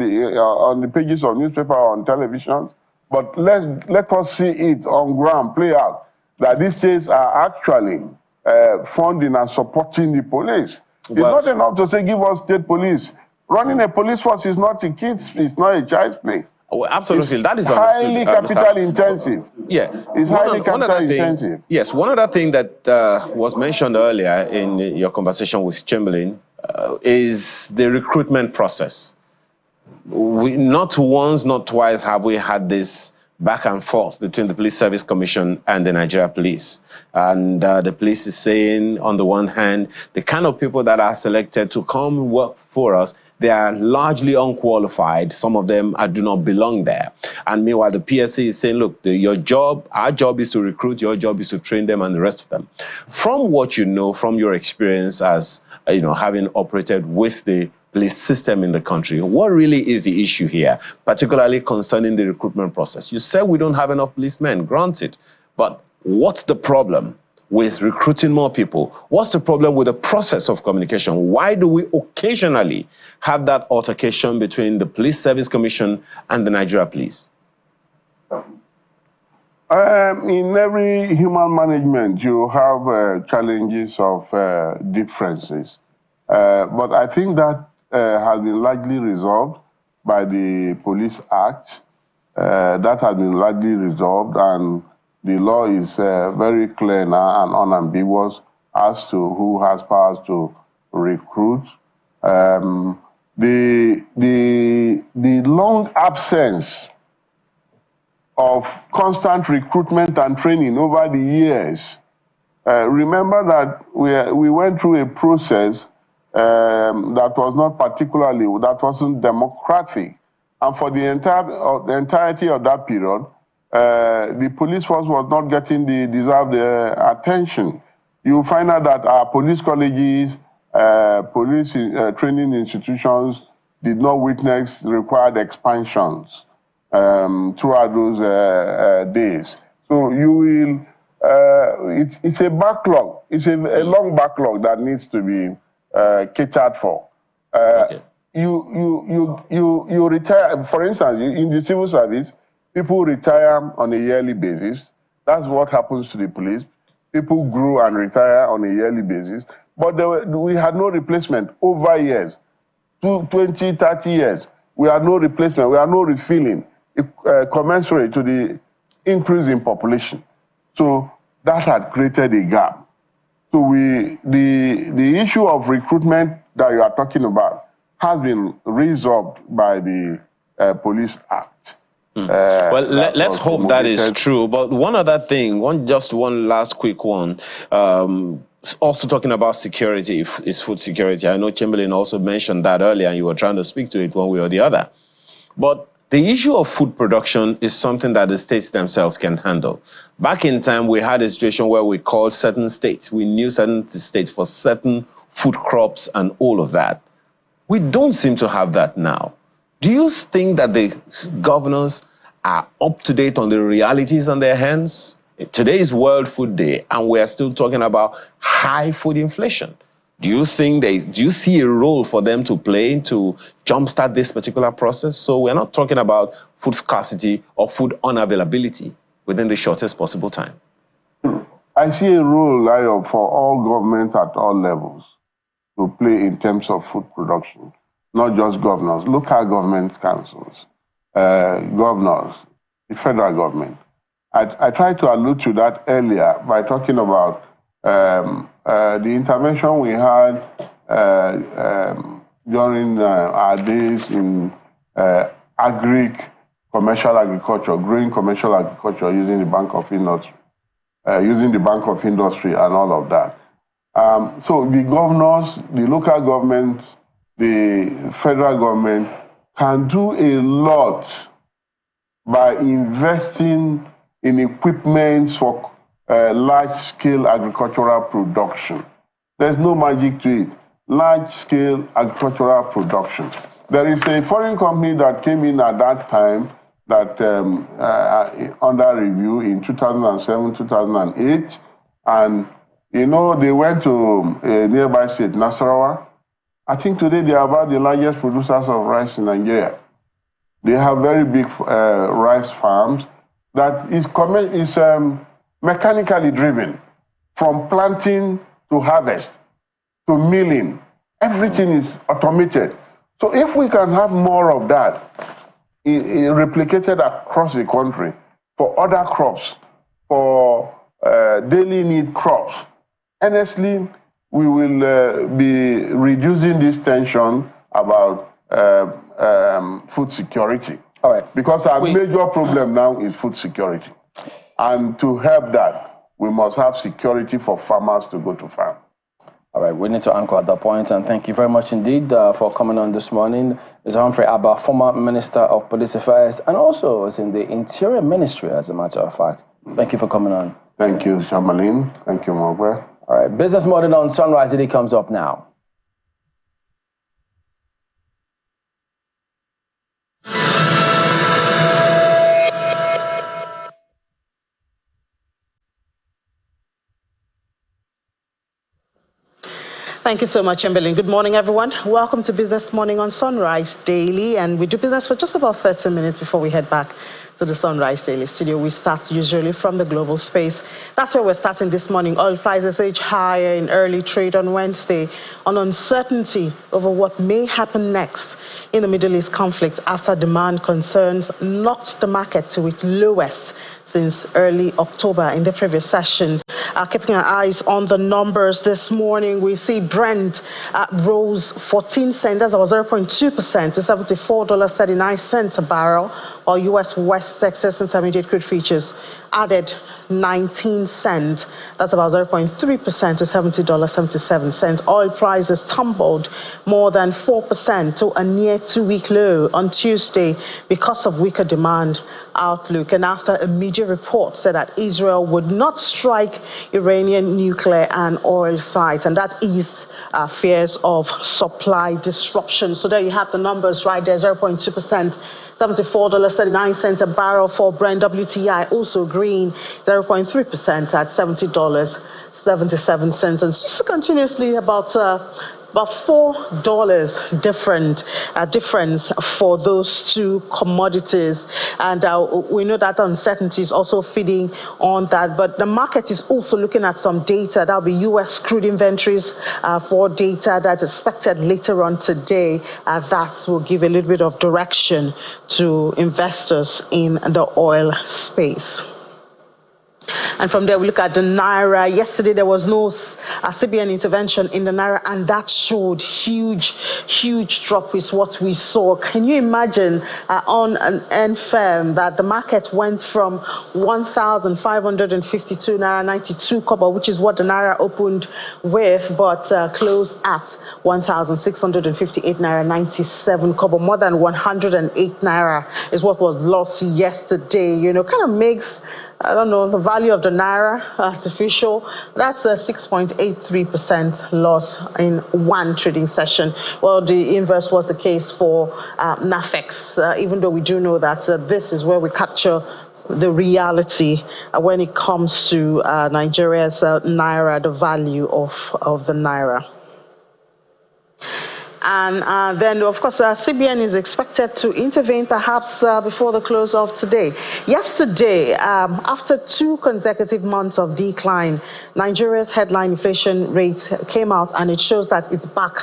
the pages of newspaper or on television, but let us see it on ground play out. That these states are actually funding and supporting the police. It's not enough to say give us state police. Running a police force is not it's not a child's play. Well, absolutely, it's that is highly capital intensive. Yeah, it's highly capital intensive. Yes, one other thing that was mentioned earlier in your conversation with Chamberlain is the recruitment process. Not once, not twice have we had this back and forth between the Police Service Commission and the Nigeria Police. And the police is saying, on the one hand, the kind of people that are selected to come work for us, they are largely unqualified. Some of them do not belong there. And meanwhile, the PSC is saying, look, our job is to recruit, your job is to train them and the rest of them. From what you know, from your experience as, having operated with the police system in the country, what really is the issue here, particularly concerning the recruitment process? You said we don't have enough policemen, granted, but what's the problem with recruiting more people? What's the problem with the process of communication? Why do we occasionally have that altercation between the Police Service Commission and the Nigeria Police? In every human management, you have challenges of differences. But I think that has been largely resolved by the Police Act. That has been largely resolved, and the law is very clear now and unambiguous as to who has powers to recruit. The long absence of constant recruitment and training over the years. Remember that we went through a process that was not particularly, that wasn't democratic. And for the entirety of that period, the police force was not getting the deserved attention. You find out that our police colleges, police training institutions did not witness required expansions throughout those days. So you will, it's a backlog. It's a long backlog that needs to be catered for. Okay. You retire, for instance, in the civil service, people retire on a yearly basis. That's what happens to the police. People grow and retire on a yearly basis. But we had no replacement over years, 20, 30 years. We had no replacement. We had no refilling commensurate to the increase in population. So that had created a gap. So the issue of recruitment that you are talking about has been resolved by the Police Act. Well, let's hope that is true. But one other thing, just one last quick one. Also talking about security, is food security. I know Chamberlain also mentioned that earlier, and you were trying to speak to it one way or the other. But the issue of food production is something that the states themselves can handle. Back in time, we had a situation where we called certain states. We knew certain states for certain food crops and all of that. We don't seem to have that now. Do you think that the governors are up to date on the realities on their hands? Today is World Food Day, and we are still talking about high food inflation. Do you think do you see a role for them to play to jumpstart this particular process? So we're not talking about food scarcity or food unavailability within the shortest possible time. I see a role, for all governments at all levels to play in terms of food production. Not just governors, local government councils, governors, the federal government. I tried to allude to that earlier by talking about the intervention we had during our days in commercial agriculture, growing commercial agriculture using the Bank of Industry, and all of that. So the governors, the local governments, the federal government can do a lot by investing in equipment for large-scale agricultural production. There's no magic to it. Large-scale agricultural production. There is a foreign company that came in at that time that under review in 2007, 2008, and they went to a nearby state, Nasarawa. I think today they are about the largest producers of rice in Nigeria. They have very big rice farms that is mechanically driven, from planting to harvest to milling. Everything is automated. So if we can have more of that replicated across the country for other crops, for daily need crops, honestly, we will be reducing this tension about food security. All right. Because our major problem now is food security. And to help that, we must have security for farmers to go to farm. All right, we need to anchor at that point, and thank you very much indeed for coming on this morning. Mr. Humphrey Abba, former Minister of Police Affairs, and also is in the Interior Ministry, as a matter of fact. Thank you for coming on. Thank you, Shamalin. Thank you, Mogwe. All right, Business Morning on Sunrise, it comes up now. Thank you so much, Chamberlain. Good morning, everyone. Welcome to Business Morning on Sunrise Daily, and we do business for just about 30 minutes before we head back to the Sunrise Daily studio. We start usually from the global space. That's where we're starting this morning. Oil prices edge higher in early trade on Wednesday on uncertainty over what may happen next in the Middle East conflict after demand concerns knocked the market to its lowest since early October in the previous session. keeping our eyes on the numbers this morning, we see Brent rose 14 cents, that's about 0.2% to $74.39 a barrel, while U.S. West Texas Intermediate crude futures added 19 cents, that's about 0.3% to $70.77. Oil prices tumbled more than 4% to a near two-week low on Tuesday because of weaker demand outlook, and after a media report said that Israel would not strike Iranian nuclear and oil sites, and that eased fears of supply disruption. So there you have the numbers right there, 0.2%. $74.39 a barrel for Brent. WTI also green, 0.3% at $70.77. And just continuously about $4 difference for those two commodities, and we know that uncertainty is also feeding on that. But the market is also looking at some data. That'll be U.S. crude inventories for data that's expected later on today. That will give a little bit of direction to investors in the oil space. And from there, we look at the Naira. Yesterday, there was no CBN intervention in the Naira, and that showed huge drop is what we saw. Can you imagine on an NFM that the market went from 1,552 Naira 92 kobo, which is what the Naira opened with, but closed at 1,658 Naira 97 kobo. More than 108 Naira is what was lost yesterday. You know, kind of makes, I don't know, the value of the Naira artificial. That's a 6.83% loss in one trading session. Well, the inverse was the case for NAFEX, even though we do know that this is where we capture the reality when it comes to Nigeria's Naira, the value of the Naira. And then, of course, CBN is expected to intervene perhaps before the close of today. Yesterday, after 2 consecutive months of decline, Nigeria's headline inflation rate came out, and it shows that it's back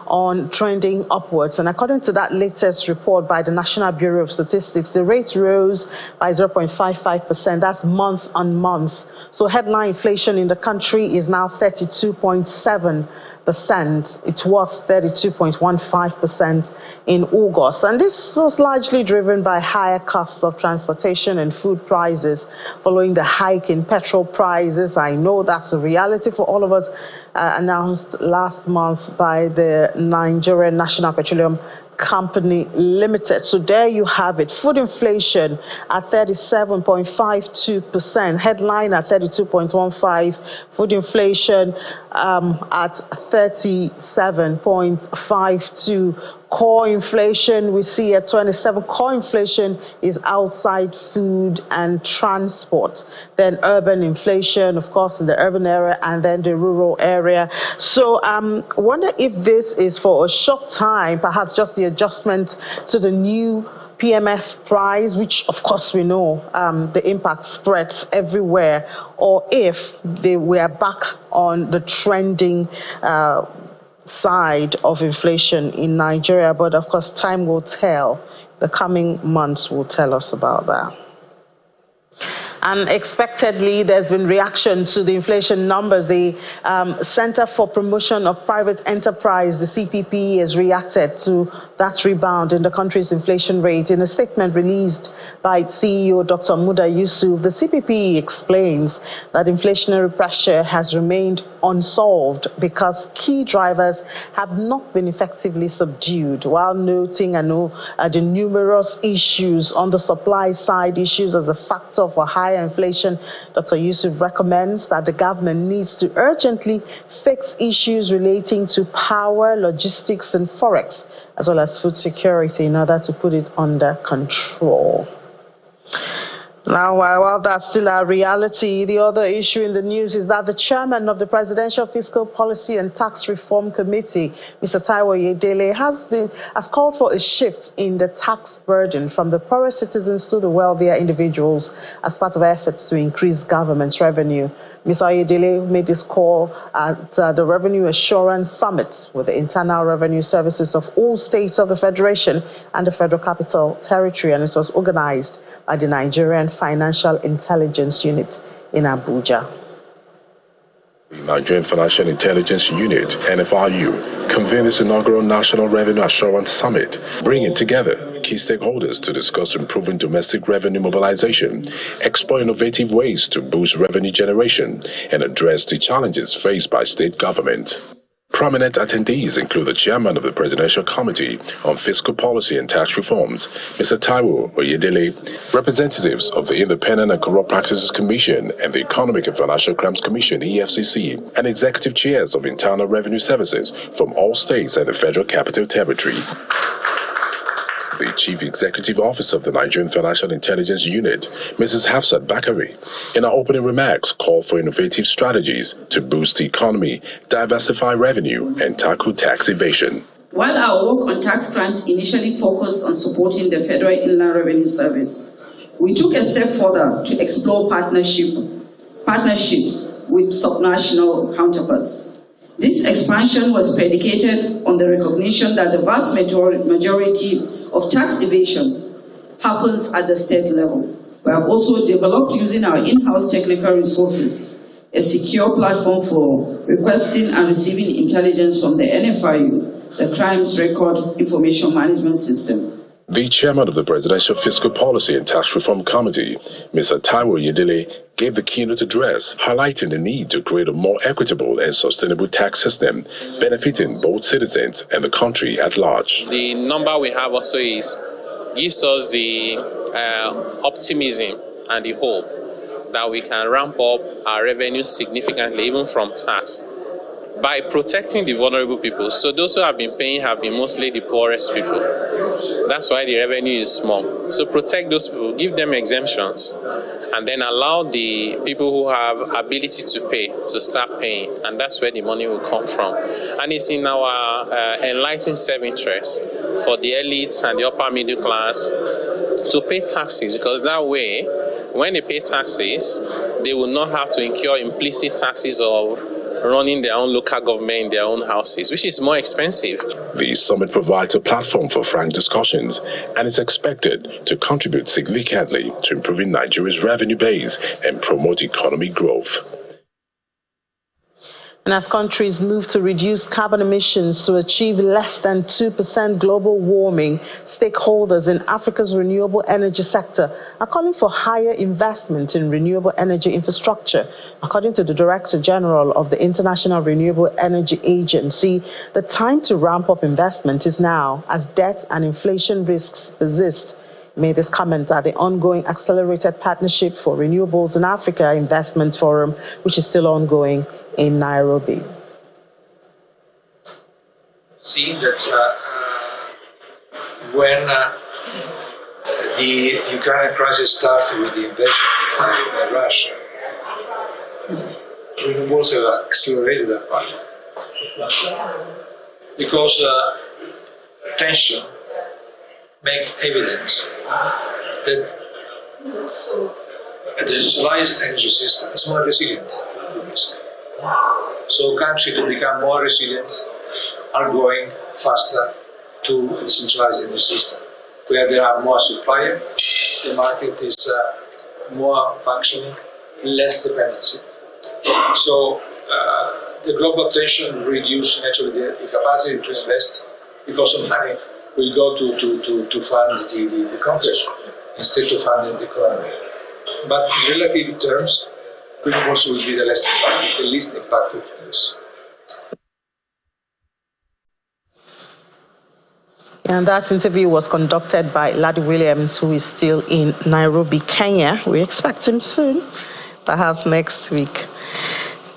on trending upwards. And according to that latest report by the National Bureau of Statistics, the rate rose by 0.55%. That's month on month. So headline inflation in the country is now 32.7%. It was 32.15% in August. And this was largely driven by higher costs of transportation and food prices following the hike in petrol prices. I know that's a reality for all of us, announced last month by the Nigerian National Petroleum Company Limited. So there you have it. Food inflation at 37.52%, headline at 32.15%, food inflation at 37.52%. Core inflation we see at 27%. Core inflation is outside food and transport. Then urban inflation, of course, in the urban area, and then the rural area. So I wonder if this is for a short time, perhaps just the adjustment to the new PMS price, which of course we know the impact spreads everywhere, or if we are back on the trending side of inflation in Nigeria. But of course, time will tell. The coming months will tell us about that. Unexpectedly, there's been reaction to the inflation numbers. The Center for Promotion of Private Enterprise, the CPP, has reacted to that rebound in the country's inflation rate. In a statement released by its CEO, Dr. Muda Yusuf, the CPP explains that inflationary pressure has remained unsolved because key drivers have not been effectively subdued, while noting the numerous issues on the supply side issues as a factor for higher inflation. Dr. Yusuf recommends that the government needs to urgently fix issues relating to power, logistics, and forex, as well as food security, in order to put it under control. Now, while that's still our reality, the other issue in the news is that the chairman of the Presidential Fiscal Policy and Tax Reform Committee, Mr. Taiwo Oyedele, has called for a shift in the tax burden from the poorest citizens to the wealthier individuals as part of efforts to increase government's revenue. Mr. Oyedele made this call at the Revenue Assurance Summit with the Internal Revenue Services of all states of the Federation and the Federal Capital Territory, and it was organized by the Nigerian Financial Intelligence Unit in Abuja. The Nigerian Financial Intelligence Unit, NFRU, convened its inaugural National Revenue Assurance Summit, bringing together key stakeholders to discuss improving domestic revenue mobilization, explore innovative ways to boost revenue generation, and address the challenges faced by state government. Prominent attendees include the chairman of the Presidential Committee on Fiscal Policy and Tax Reforms, Mr. Taiwo Oyedele, representatives of the Independent and Corrupt Practices Commission and the Economic and Financial Crimes Commission, EFCC, and executive chairs of internal revenue services from all states and the Federal Capital Territory. The Chief Executive Officer of the Nigerian Financial Intelligence Unit, Mrs. Hafsat Bakari, in her opening remarks called for innovative strategies to boost the economy, diversify revenue, and tackle tax evasion. While our work on tax crimes initially focused on supporting the Federal Inland Revenue Service, we took a step further to explore partnerships with subnational counterparts. This expansion was predicated on the recognition that the vast majority of tax evasion happens at the state level. We have also developed, using our in-house technical resources, a secure platform for requesting and receiving intelligence from the NFRU, the Crimes Record Information Management System. The chairman of the Presidential Fiscal Policy and Tax Reform Committee, Mr. Taiwo Oyedele, gave the keynote address, highlighting the need to create a more equitable and sustainable tax system, benefiting both citizens and the country at large. The number we have also gives us the optimism and the hope that we can ramp up our revenue significantly, even from tax, by protecting the vulnerable people. So those who have been paying have been mostly the poorest people. That's why the revenue is small. So protect those people, give them exemptions, and then allow the people who have ability to pay to start paying. And that's where the money will come from. And it's in our enlightened self-interest for the elites and the upper middle class to pay taxes, because that way, when they pay taxes, they will not have to incur implicit taxes of running their own local government in their own houses, which is more expensive. The summit provides a platform for frank discussions and is expected to contribute significantly to improving Nigeria's revenue base and promote economic growth. And as countries move to reduce carbon emissions to achieve less than 2% global warming, stakeholders in Africa's renewable energy sector are calling for higher investment in renewable energy infrastructure. According to the Director General of the International Renewable Energy Agency, the time to ramp up investment is now, as debt and inflation risks persist. Made this comment at the ongoing Accelerated Partnership for Renewables in Africa Investment Forum, which is still ongoing in Nairobi. See that when the Ukrainian crisis started with the invasion by Russia, renewables have accelerated that part. Because tension makes evidence that a decentralized energy system is more resilient to risk. So countries to become more resilient are going faster to a decentralized energy system, where there are more suppliers, the market is more functioning, less dependency. So the global tension reduces naturally the capacity to invest, because of money will go to fund the countries instead of funding the economy. But in relative terms, renewables will be the least impactful for this. And that interview was conducted by Laddie Williams, who is still in Nairobi, Kenya. We expect him soon, perhaps next week.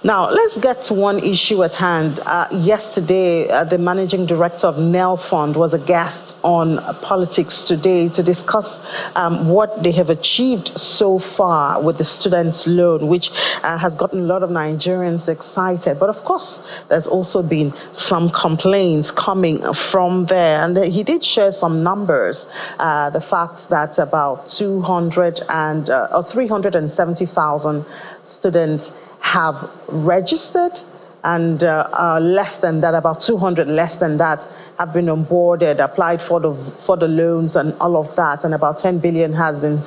Now, let's get to one issue at hand. Yesterday, the managing director of TETFUND was a guest on Politics Today to discuss what they have achieved so far with the students' loan, which has gotten a lot of Nigerians excited. But of course, there's also been some complaints coming from there. And he did share some numbers. The fact that about 370,000 students have registered, and less than that, about 200 less than that, have been onboarded, applied for the loans and all of that, and about 10 billion has been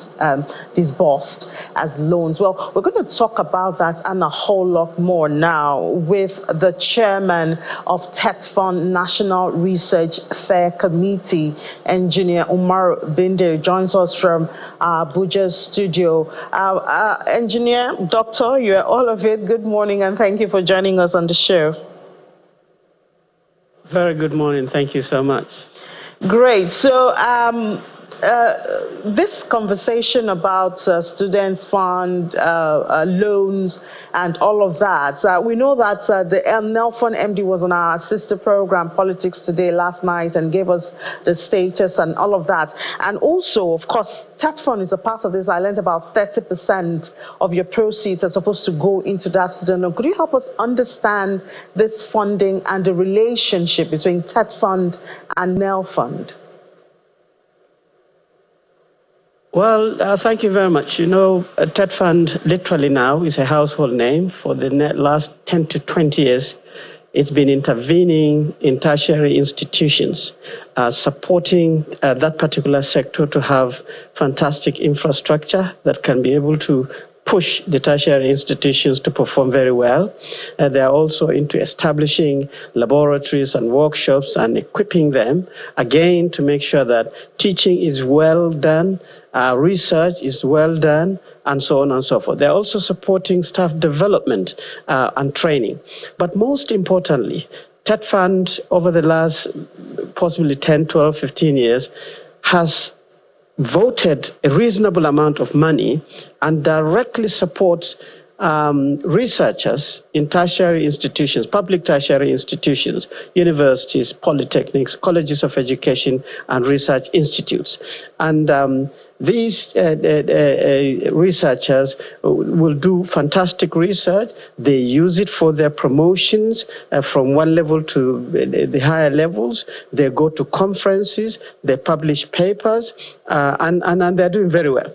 disbursed as loans. Well, we're going to talk about that and a whole lot more now with the chairman of TETFUND National Research Fair Committee, Engineer Umar Binde, joins us from Abuja studio. Engineer, doctor, you are all of it. Good morning and thank you for joining us on the show. Very good morning. Thank you so much. Great. So this conversation about students' fund, loans, and all of that, we know that the NELFUND MD was on our sister program, Politics Today, last night and gave us the status and all of that. And also, of course, TETFUND is a part of this. I learned about 30% of your proceeds are supposed to go into that student loan. Could you help us understand this funding and the relationship between TETFUND and NELFUND? Well, thank you very much. You know, TETFUND literally now is a household name. For the last 10 to 20 years, it's been intervening in tertiary institutions, supporting that particular sector to have fantastic infrastructure that can be able to push the tertiary institutions to perform very well. They are also into establishing laboratories and workshops and equipping them, again, to make sure that teaching is well done, research is well done, and so on and so forth. They're also supporting staff development and training. But most importantly, TETFUND over the last possibly 10, 12, 15 years has voted a reasonable amount of money and directly supports researchers in tertiary institutions, public tertiary institutions, universities, polytechnics, colleges of education, and research institutes. And these researchers will do fantastic research. They use it for their promotions from one level to the higher levels. They go to conferences, they publish papers, and they're doing very well.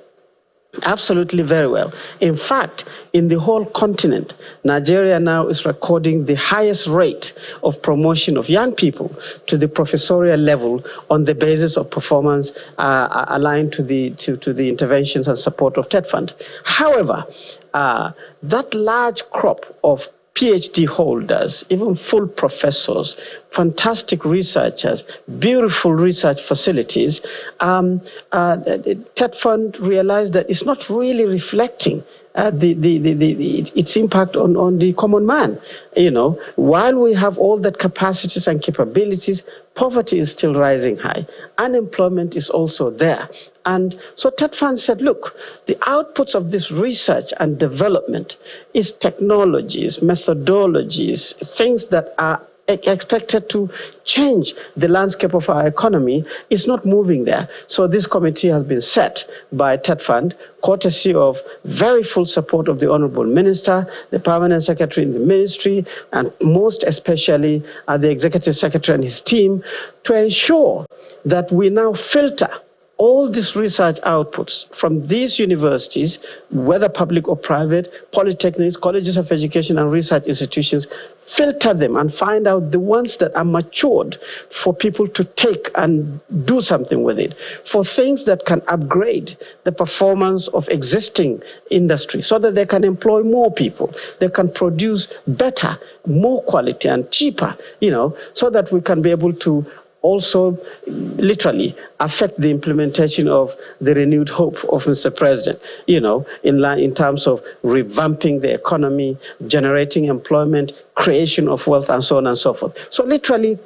Absolutely very well. In fact, in the whole continent, Nigeria now is recording the highest rate of promotion of young people to the professorial level on the basis of performance aligned to the interventions and support of TETFUND. However, that large crop of PhD holders, even full professors, fantastic researchers, beautiful research facilities, TETFUND realized that it's not really reflecting its impact on the common man. You know, while we have all that capacities and capabilities, poverty is still rising high. Unemployment is also there. And so TETFUND said, look, the outputs of this research and development is technologies, methodologies, things that are expected to change the landscape of our economy. Is not moving there. So this committee has been set by TETFUND, courtesy of very full support of the Honorable Minister, the Permanent Secretary in the Ministry, and most especially the Executive Secretary and his team, to ensure that we now filter all these research outputs from these universities, whether public or private, polytechnics, colleges of education, and research institutions, filter them and find out the ones that are matured for people to take and do something with it, for things that can upgrade the performance of existing industry so that they can employ more people, they can produce better, more quality and cheaper, you know, so that we can be able to also literally affect the implementation of the renewed hope of Mr. President, you know, in terms of revamping the economy, generating employment, creation of wealth, and so on and so forth. So literally,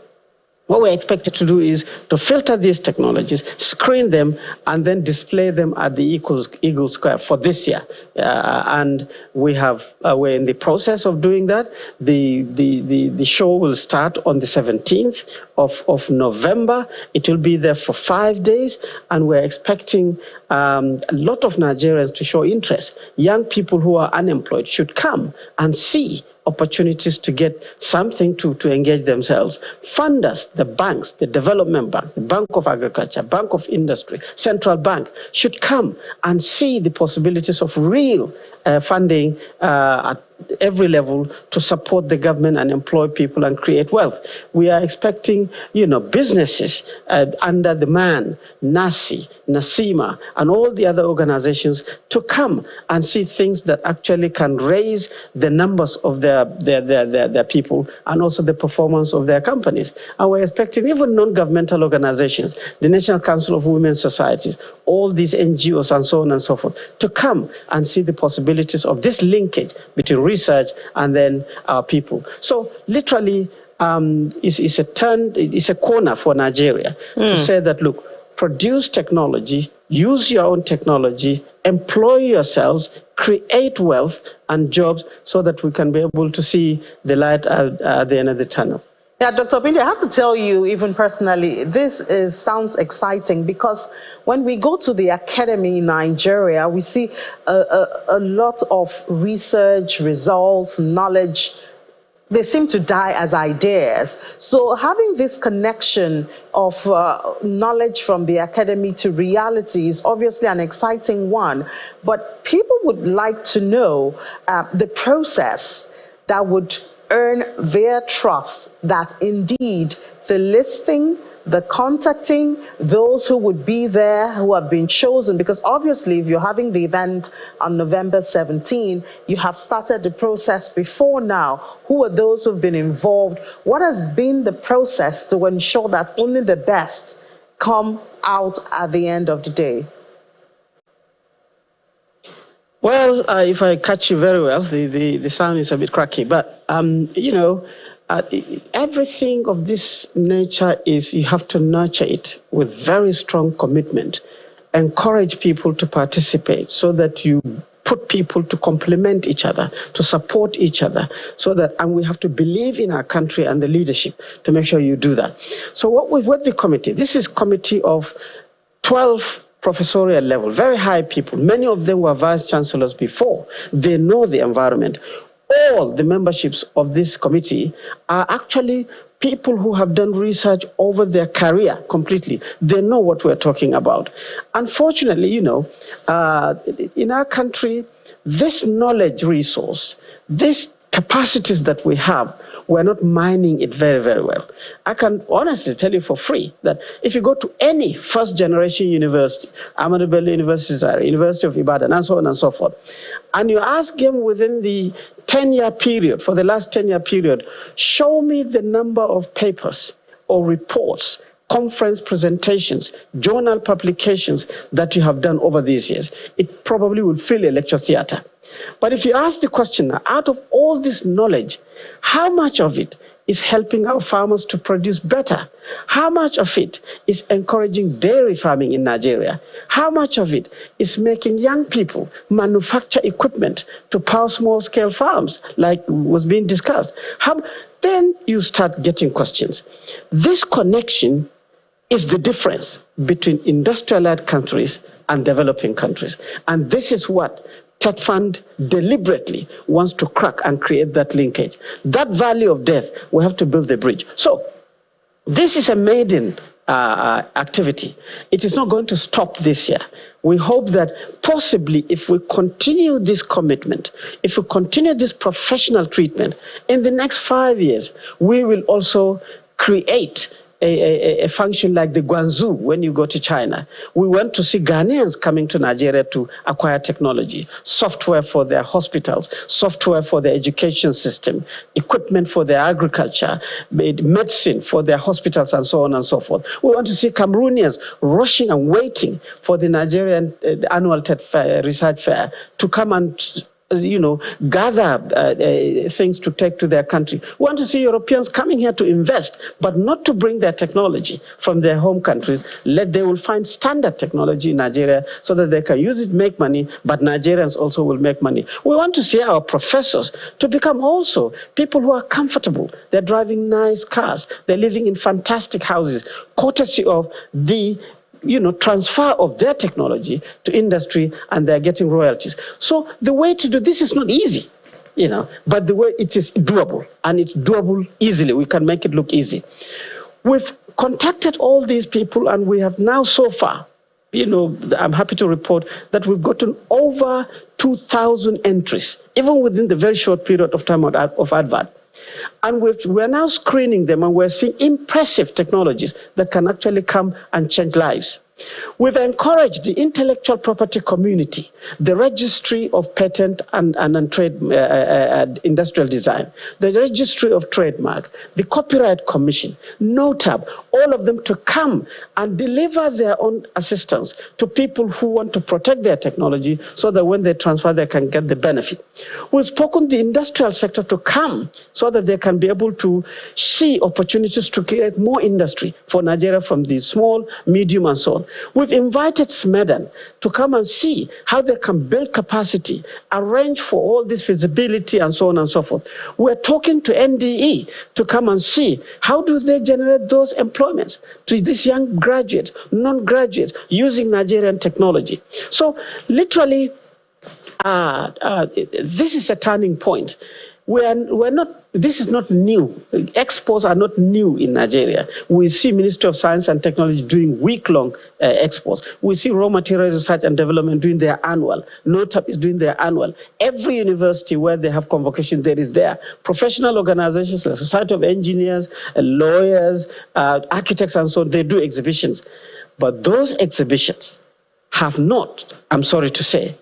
what we're expected to do is to filter these technologies, screen them, and then display them at the Eagle Square for this year. And we're in the process of doing that. The show will start on the 17th of November. It will be there for 5 days, and we're expecting a lot of Nigerians to show interest. Young people who are unemployed should come and see opportunities to get something to engage themselves. Funders, the banks, the Development Bank, the Bank of Agriculture, Bank of Industry, Central Bank should come and see the possibilities of real funding at every level to support the government and employ people and create wealth. We are expecting, businesses under the MAN, NASI, NASIMA, and all the other organizations to come and see things that actually can raise the numbers of their people and also the performance of their companies. And we're expecting even non-governmental organizations, the National Council of Women's Societies, all these NGOs and so on and so forth, to come and see the possibilities of this linkage between research and then our people. So literally, it's a corner for Nigeria to say that, look, produce technology, use your own technology, employ yourselves, create wealth and jobs so that we can be able to see the light at the end of the tunnel. Yeah, Dr. Bindi, I have to tell you, even personally, this sounds exciting because when we go to the academy in Nigeria, we see a lot of research, results, knowledge. They seem to die as ideas. So having this connection of knowledge from the academy to reality is obviously an exciting one. But people would like to know the process that would earn their trust that indeed the listing, the contacting, those who would be there, who have been chosen, because obviously if you're having the event on November 17, you have started the process before now. Who are those who've been involved? What has been the process to ensure that only the best come out at the end of the day? Well, if I catch you very well, the sound is a bit cracky, but, everything of this nature is you have to nurture it with very strong commitment, encourage people to participate so that you put people to complement each other, to support each other, and we have to believe in our country and the leadership to make sure you do that. So what the committee, this is committee of 12 professorial level, very high people. Many of them were vice chancellors before. They know the environment. All the memberships of this committee are actually people who have done research over their career completely. They know what we're talking about. Unfortunately, in our country, this knowledge resource, these capacities that we have, we're not mining it very, very well. I can honestly tell you for free that if you go to any first-generation university, Ahmadu Bello University, University of Ibadan, and so on and so forth, and you ask them within the 10-year period, for the last 10-year period, show me the number of papers or reports, conference presentations, journal publications that you have done over these years, it probably will fill a lecture theater. But if you ask the question, out of all this knowledge, how much of it is helping our farmers to produce better? How much of it is encouraging dairy farming in Nigeria? How much of it is making young people manufacture equipment to power small-scale farms, like was being discussed? Then you start getting questions. This connection is the difference between industrialized countries and developing countries. And this is what TETFUND deliberately wants to crack and create that linkage. That value of death, we have to build the bridge. So this is a maiden activity. It is not going to stop this year. We hope that possibly if we continue this commitment, if we continue this professional treatment, in the next 5 years, we will also create a function like the Guangzhou when you go to China. We want to see Ghanaians coming to Nigeria to acquire technology, software for their hospitals, software for their education system, equipment for their agriculture, medicine for their hospitals, and so on and so forth. We want to see Cameroonians rushing and waiting for the Nigerian annual research fair to come and gather things to take to their country. We want to see Europeans coming here to invest, but not to bring their technology from their home countries. They will find standard technology in Nigeria so that they can use it, make money, but Nigerians also will make money. We want to see our professors to become also people who are comfortable. They're driving nice cars. They're living in fantastic houses, courtesy of the transfer of their technology to industry, and they're getting royalties. So the way to do this is not easy, but the way it is doable, and it's doable easily. We can make it look easy. We've contacted all these people, and we have now so far I'm happy to report that we've gotten over 2,000 entries, even within the very short period of time of advert. And we're now screening them, and we're seeing impressive technologies that can actually come and change lives. We've encouraged the intellectual property community, the Registry of Patent and Trade Industrial Design, the Registry of Trademark, the Copyright Commission, NOTAB, all of them to come and deliver their own assistance to people who want to protect their technology so that when they transfer, they can get the benefit. We've spoken to the industrial sector to come so that they can be able to see opportunities to create more industry for Nigeria from the small, medium, and so on. We've invited SMEDAN to come and see how they can build capacity, arrange for all this feasibility, and so on and so forth. We're talking to NDE to come and see how do they generate those employments to these young graduates, non-graduates, using Nigerian technology. So literally, this is a turning point. This is not new. Expos are not new in Nigeria. We see Ministry of Science and Technology doing week-long expos. We see Raw Materials Research and Development doing their annual. NOTAP is doing their annual. Every university where they have convocation, there is there. Professional organizations like Society of Engineers, lawyers, architects, and so on, they do exhibitions. But those exhibitions have not, I'm sorry to say,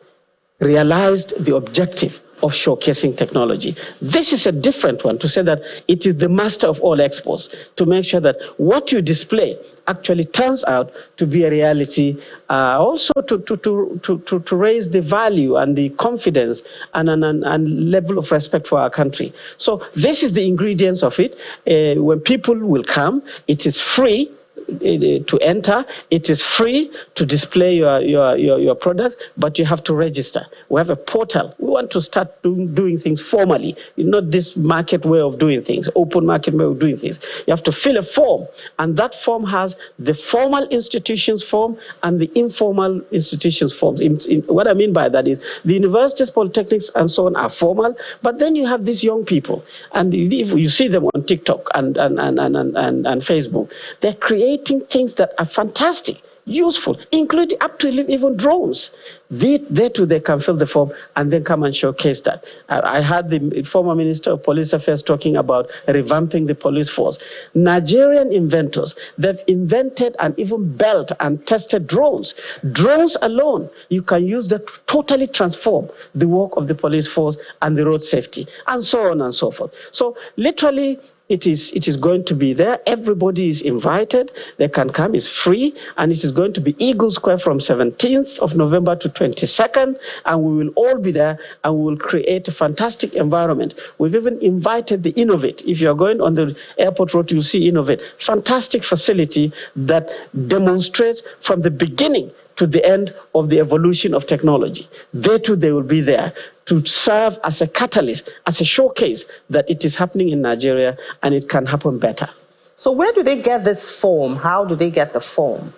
realized the objective of showcasing technology. This is a different one, to say that it is the master of all expos, to make sure that what you display actually turns out to be a reality, also to raise the value and the confidence and level of respect for our country. So this is the ingredients of it. When people will come, it is free to enter, it is free to display your products, but you have to register. We have a portal. We want to start doing things formally, not this market way of doing things, open market way of doing things. You have to fill a form, and that form has the formal institutions form and the informal institutions forms. What I mean by that is the universities, polytechnics, and so on are formal, but then you have these young people, and you see them on TikTok and Facebook. They're creating things that are fantastic, useful, including up to even drones. There too, they can fill the form and then come and showcase that. I heard the former Minister of Police Affairs talking about revamping the police force. Nigerian inventors, they've invented and even built and tested drones. Drones alone, you can use that to totally transform the work of the police force and the road safety, and so on and so forth. So literally, it is going to be there. Everybody is invited. They can come. It's free. And it is going to be Eagle Square from 17th of November to 22nd. And we will all be there, and we will create a fantastic environment. We've even invited the Innovate. If you're going on the airport road, you'll see Innovate. Fantastic facility that demonstrates from the beginning to the end of the evolution of technology. They too, they will be there to serve as a catalyst, as a showcase that it is happening in Nigeria and it can happen better. So where do they get this form? How do they get the form?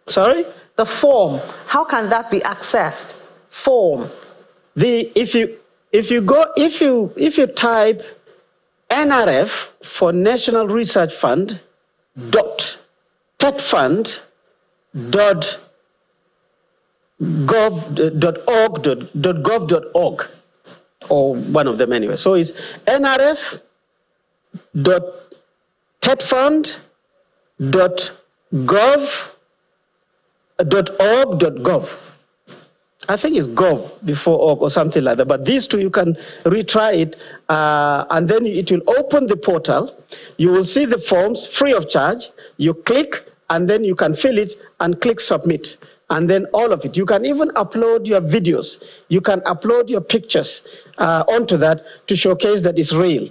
Sorry? The form. How can that be accessed? Form. If you type NRF for National Research Fund TETFUND.gov.org, or one of them anyway. So it's nrf.tetfund.gov.org.gov. I think it's gov before org or something like that. But these two, you can retry it, and then it will open the portal. You will see the forms free of charge. You click, and then you can fill it and click submit. And then all of it. You can even upload your videos. You can upload your pictures onto that to showcase that it's real.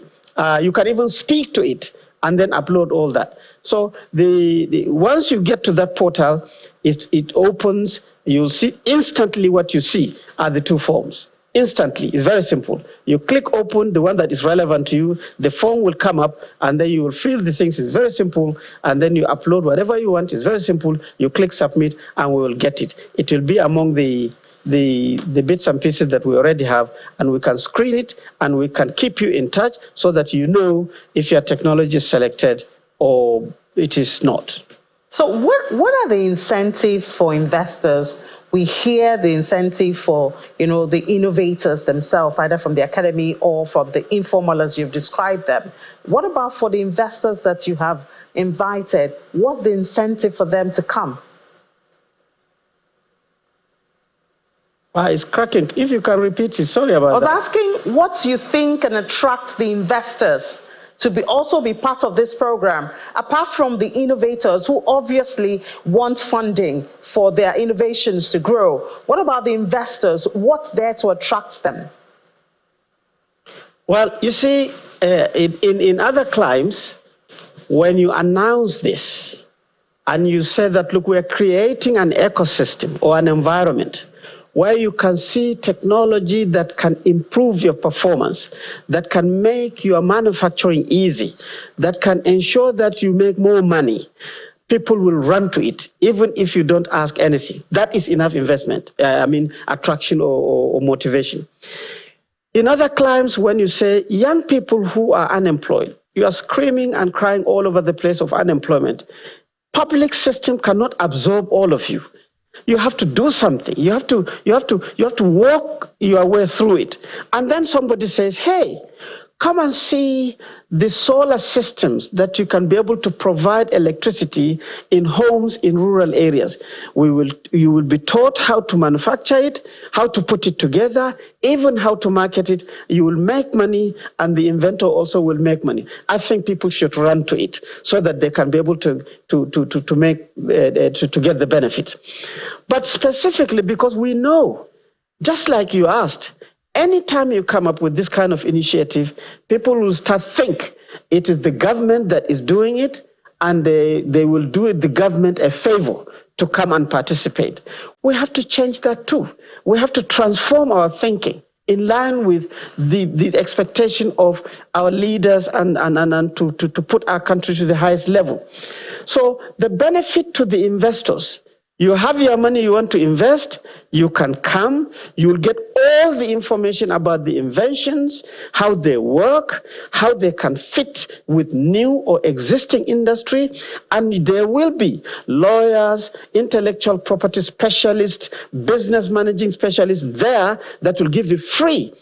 You can even speak to it and then upload all that. So once you get to that portal, it opens. You'll see instantly what you see are the two forms. Instantly. It's very simple. You click open, the one that is relevant to you, the form will come up, and then you will fill the things. It's very simple, and then you upload whatever you want. It's very simple. You click submit, and we will get it. It will be among the bits and pieces that we already have, and we can screen it, and we can keep you in touch so that you know if your technology is selected or it is not. So what are the incentives for investors? We hear the incentive for, the innovators themselves, either from the academy or from the informal as you've described them. What about for the investors that you have invited? What's the incentive for them to come? It's cracking. If you can repeat it, sorry about that. I was asking what you think can attract the investors to also be part of this program, apart from the innovators who obviously want funding for their innovations to grow. What about the investors? What's there to attract them? Well, you see, in other climes, when you announce this and you say that, look, we're creating an ecosystem or an environment where you can see technology that can improve your performance, that can make your manufacturing easy, that can ensure that you make more money, people will run to it, even if you don't ask anything. That is enough investment, attraction or motivation. In other climes, when you say young people who are unemployed, you are screaming and crying all over the place of unemployment. Public system cannot absorb all of you. You have to do something. You have to walk your way through it. And then somebody says, hey, come and see the solar systems that you can be able to provide electricity in homes in rural areas. You will be taught how to manufacture it, how to put it together, even how to market it. You will make money, and the inventor also will make money. I think people should run to it so that they can be able to get the benefits. But specifically because we know, just like you asked, anytime you come up with this kind of initiative, people will start think it is the government that is doing it, and they will do the government a favor to come and participate. We have to change that too. We have to transform our thinking in line with the expectation of our leaders and to put our country to the highest level. So the benefit to the investors, you have your money you want to invest, you can come, you will get all the information about the inventions, how they work, how they can fit with new or existing industry, and there will be lawyers, intellectual property specialists, business managing specialists there that will give you free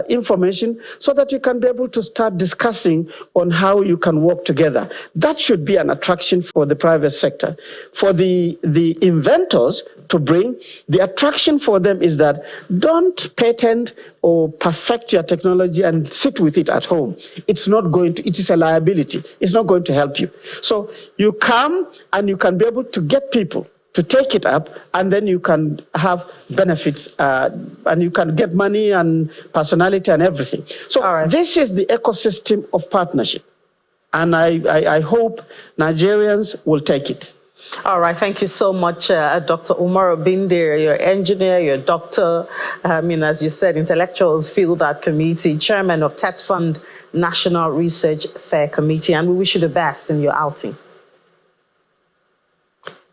information so that you can be able to start discussing on how you can work together. That should be an attraction for the private sector. For the inventors to bring, the attraction for them is that don't patent or perfect your technology and sit with it at home. It's not going to, it is a liability. It's not going to help you. So you come and you can be able to get people to take it up, and then you can have benefits, and you can get money and personality and everything. So this is the ecosystem of partnership, and I hope Nigerians will take it. All right, thank you so much, Dr. Umar Obinde. You're engineer, you're a doctor. As you said, intellectuals fill that committee, chairman of TETFUND National Research Fair Committee, and we wish you the best in your outing.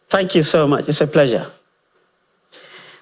Thank you so much. It's a pleasure.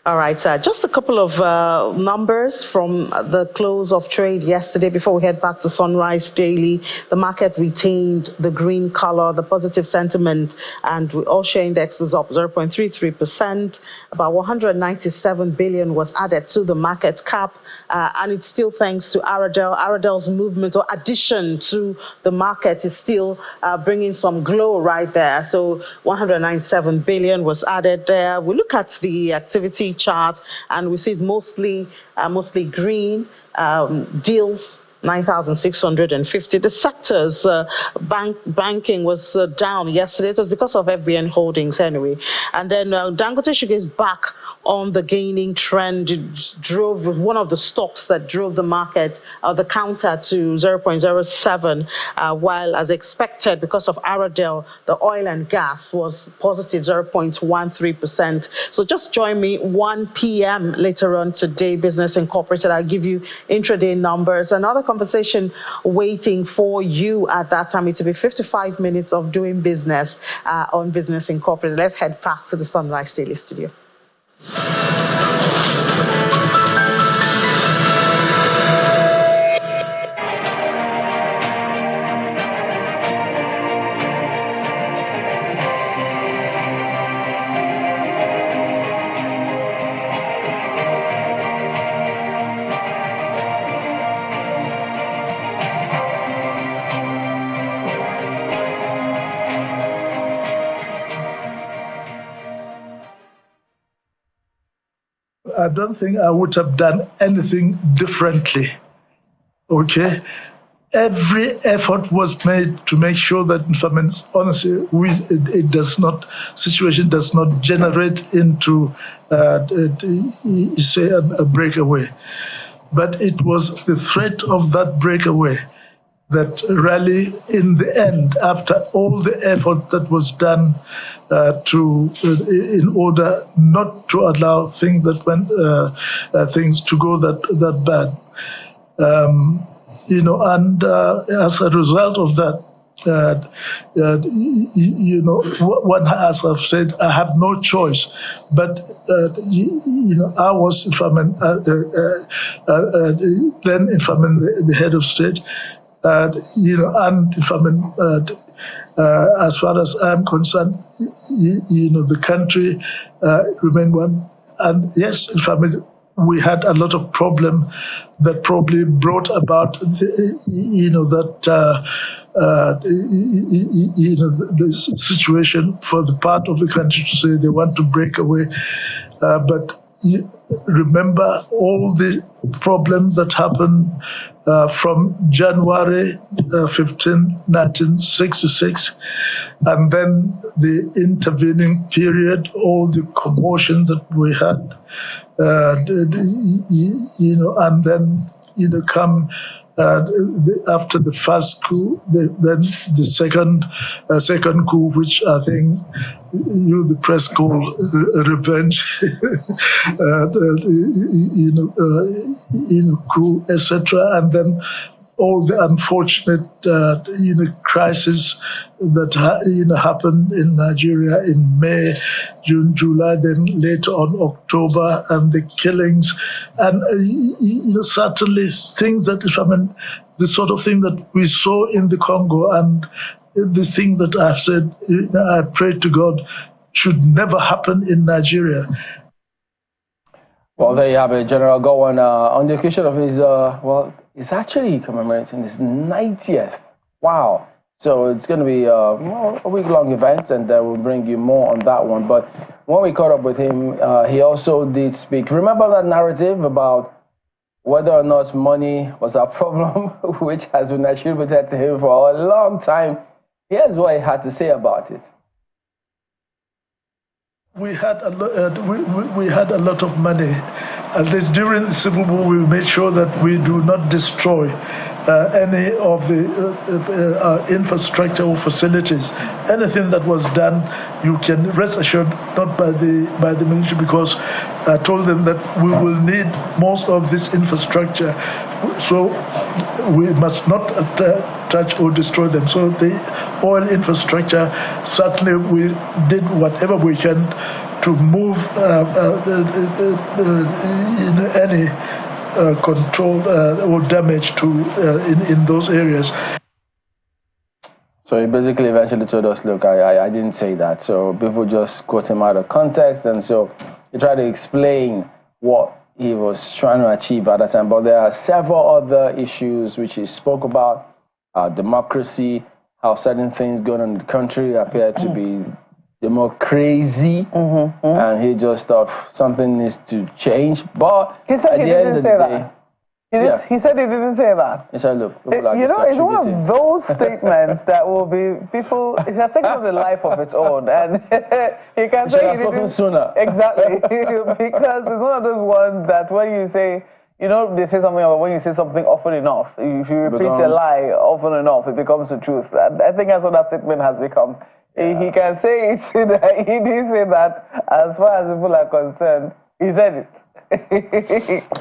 All right, just a couple of numbers from the close of trade yesterday before we head back to Sunrise Daily. The market retained the green color, the positive sentiment, and the all-share index was up 0.33%. About 197 billion was added to the market cap, and it's still thanks to Aradel. Aradel's movement or addition to the market is still bringing some glow right there. So 197 billion was added there. We look at the activity chart and we see it's mostly green deals. 9,650. The sectors, banking was down yesterday. It was because of FBN Holdings anyway. And then Dangote Sugar is back on the gaining trend. It drove one of the stocks that drove the market, the counter to 0.07, while as expected, because of Aradel, the oil and gas was positive 0.13%. So just join me 1 p.m. later on today, Business Incorporated. I'll give you intraday numbers. Another conversation waiting for you at that time. It will be 55 minutes of doing business on Business Incorporated. Let's head back to the Sunrise Daily studio. don't think I would have done anything differently. Okay? Every effort was made to make sure that, honestly, situation does not generate into, say, a breakaway. But it was the threat of that breakaway that really, in the end, after all the effort that was done in order not to allow things to go that bad. And as a result of that, one, as I've said, I have no choice. But I was, then the head of state, and as far as I'm concerned, the country remained one. And yes, we had a lot of problem that probably brought about the situation for the part of the country to say they want to break away. But remember all the problems that happened from January 15, 1966, and then the intervening period, all the commotion that we had, and then come after the first coup, then the second coup, which I think the press called revenge, coup, etc., and then all the unfortunate crisis that happened in Nigeria in May, June, July, then later on October, and the killings, and certainly things that the sort of thing that we saw in the Congo, and the things that I've said, I pray to God should never happen in Nigeria. Well, there you have it, General Gowon, on the occasion of his it's actually commemorating his 90th. Wow. So it's going to be a week-long event, and we'll bring you more on that one. But when we caught up with him, he also did speak. Remember that narrative about whether or not money was a problem, which has been attributed to him for a long time. Here's what he had to say about it. We had a lot of money. At least during the Civil War, we made sure that we do not destroy any of the infrastructure or facilities. Anything that was done, you can rest assured, not by the military, because I told them that we will need most of this infrastructure, so we must not touch or destroy them. So the oil infrastructure, certainly we did whatever we can to move any control or damage to in those areas. So he basically eventually told us, look, I didn't say that. So people just quote him out of context, and so he tried to explain what he was trying to achieve at that time. But there are several other issues which he spoke about, democracy, how certain things going on in the country appear to be democracy, and he just thought something needs to change. But he said at the end of the day, he said he didn't say that. He said, look, it's one of those statements that will be people. It has taken on a life of its own, and he can say he didn't sooner. Exactly, because it's one of those ones that when you say, they say something about when you say something often enough, if you repeat a lie often enough, it becomes the truth. I think that's what that statement has become. Yeah. He can say it. He didn't say that. As far as people are concerned, he said it.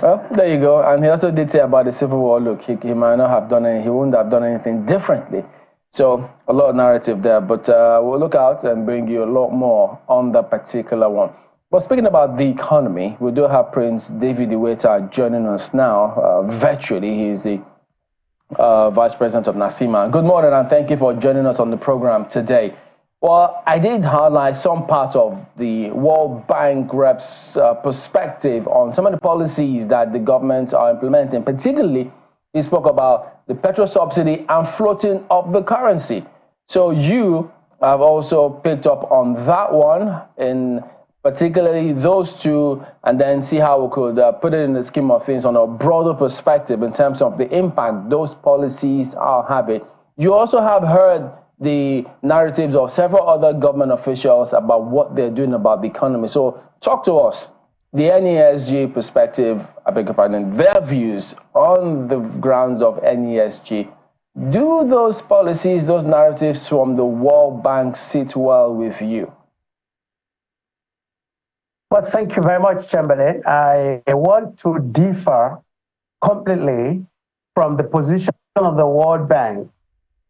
Well, there you go. And he also did say about the Civil War, look, he might not have done he wouldn't have done anything differently. So a lot of narrative there, but we'll look out and bring you a lot more on that particular one. But speaking about the economy, we do have Prince David Iweta joining us now virtually. He's the Vice President of NASIMA. Good morning, and thank you for joining us on the program today. Well, I did highlight some part of the World Bank rep's perspective on some of the policies that the government are implementing. Particularly, he spoke about the petrol subsidy and floating of the currency. So you have also picked up on that one in particularly those two, and then see how we could put it in the scheme of things on a broader perspective in terms of the impact those policies are having. You also have heard the narratives of several other government officials about what they're doing about the economy. So talk to us, the NESG perspective, I beg your pardon, their views on the grounds of NESG. Do those policies, those narratives from the World Bank sit well with you? Well, thank you very much, Chamberlain. I want to differ completely from the position of the World Bank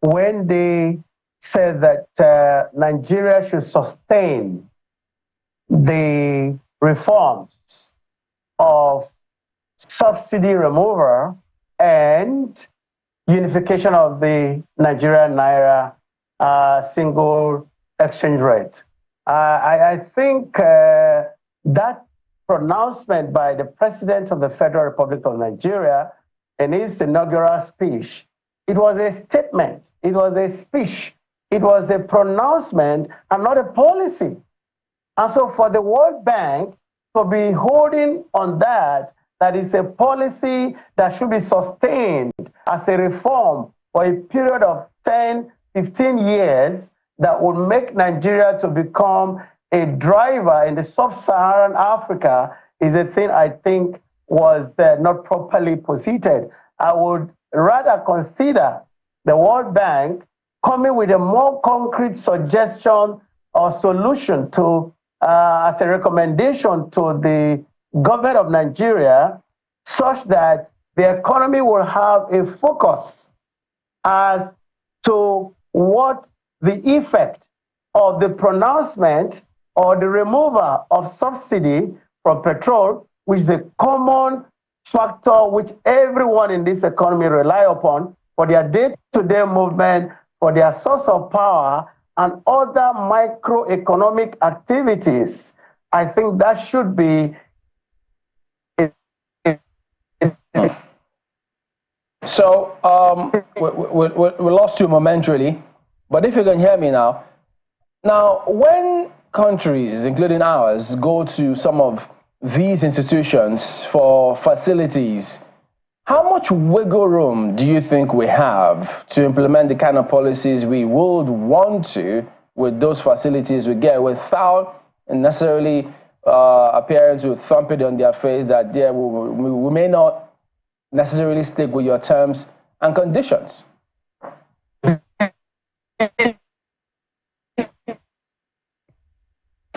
when they said that Nigeria should sustain the reforms of subsidy removal and unification of the Nigerian Naira single exchange rate. I think that pronouncement by the President of the Federal Republic of Nigeria in his inaugural speech, it was a statement, it was a speech, it was a pronouncement and not a policy. And so for the World Bank to be holding on that is a policy that should be sustained as a reform for a period of 10, 15 years that would make Nigeria to become a driver in the sub-Saharan Africa is a thing I think was not properly posited. I would rather consider the World Bank coming with a more concrete suggestion or solution to, as a recommendation to the government of Nigeria, such that the economy will have a focus as to what the effect of the pronouncement or the removal of subsidy from petrol, which is a common factor which everyone in this economy rely upon for their day-to-day movement, for their source of power, and other microeconomic activities. I think that should be. So we lost you momentarily, but if you can hear me now. Now, when countries, including ours, go to some of these institutions for facilities, how much wiggle room do you think we have to implement the kind of policies we would want to with those facilities we get without necessarily appearing to thump it on their face that yeah, we may not necessarily stick with your terms and conditions?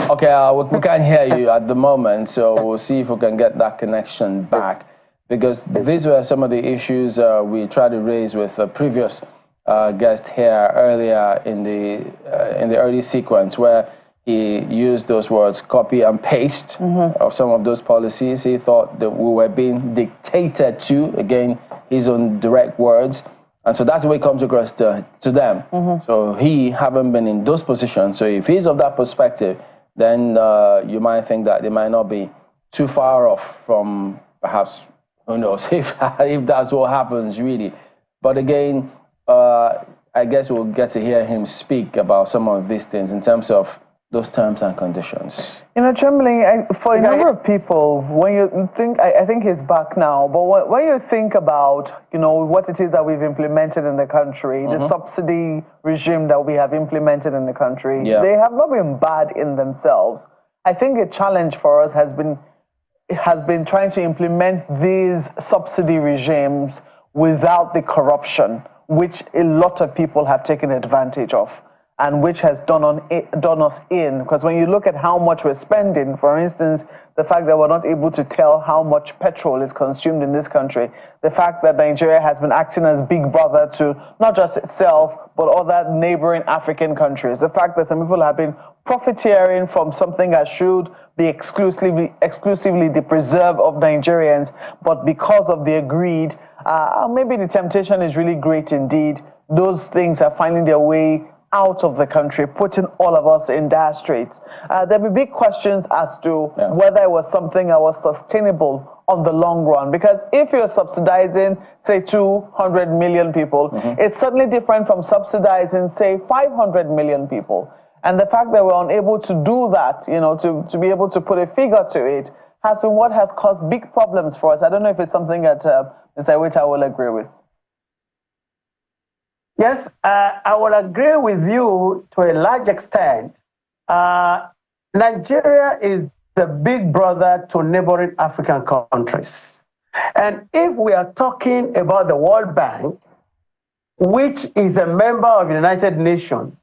Okay, we can't hear you at the moment, so we'll see if we can get that connection back, because these were some of the issues we tried to raise with the previous guest here earlier in the early sequence, where he used those words, copy and paste of some of those policies. He thought that we were being dictated to, again, his own direct words. And so that's the way it comes across to them. So he haven't been in those positions. So if he's of that perspective, then you might think that they might not be too far off from perhaps, who knows, if that's what happens really. But again, I guess we'll get to hear him speak about some of these things in terms of those terms and conditions. You know, Chamberlain, for a number of people, when you think, I think he's back now, but when you think about, you know, what it is that we've implemented in the country, the subsidy regime that we have implemented in the country, they have not been bad in themselves. I think a challenge for us has been trying to implement these subsidy regimes without the corruption, which a lot of people have taken advantage of, and which has done us in. Because when you look at how much we're spending, for instance, the fact that we're not able to tell how much petrol is consumed in this country, the fact that Nigeria has been acting as big brother to not just itself, but other neighboring African countries, the fact that some people have been profiteering from something that should be exclusively the preserve of Nigerians, but because of the agreed, maybe the temptation is really great indeed. Those things are finding their way out of the country, putting all of us in dire straits. There'll be big questions as to whether it was something that was sustainable on the long run. Because if you're subsidizing, say, 200 million people, it's certainly different from subsidizing, say, 500 million people. And the fact that we're unable to do that, to be able to put a figure to it, has been what has caused big problems for us. I don't know if it's something that Mr. Iweta will agree with. Yes, I will agree with you to a large extent. Nigeria is the big brother to neighboring African countries. And if we are talking about the World Bank, which is a member of the United Nations,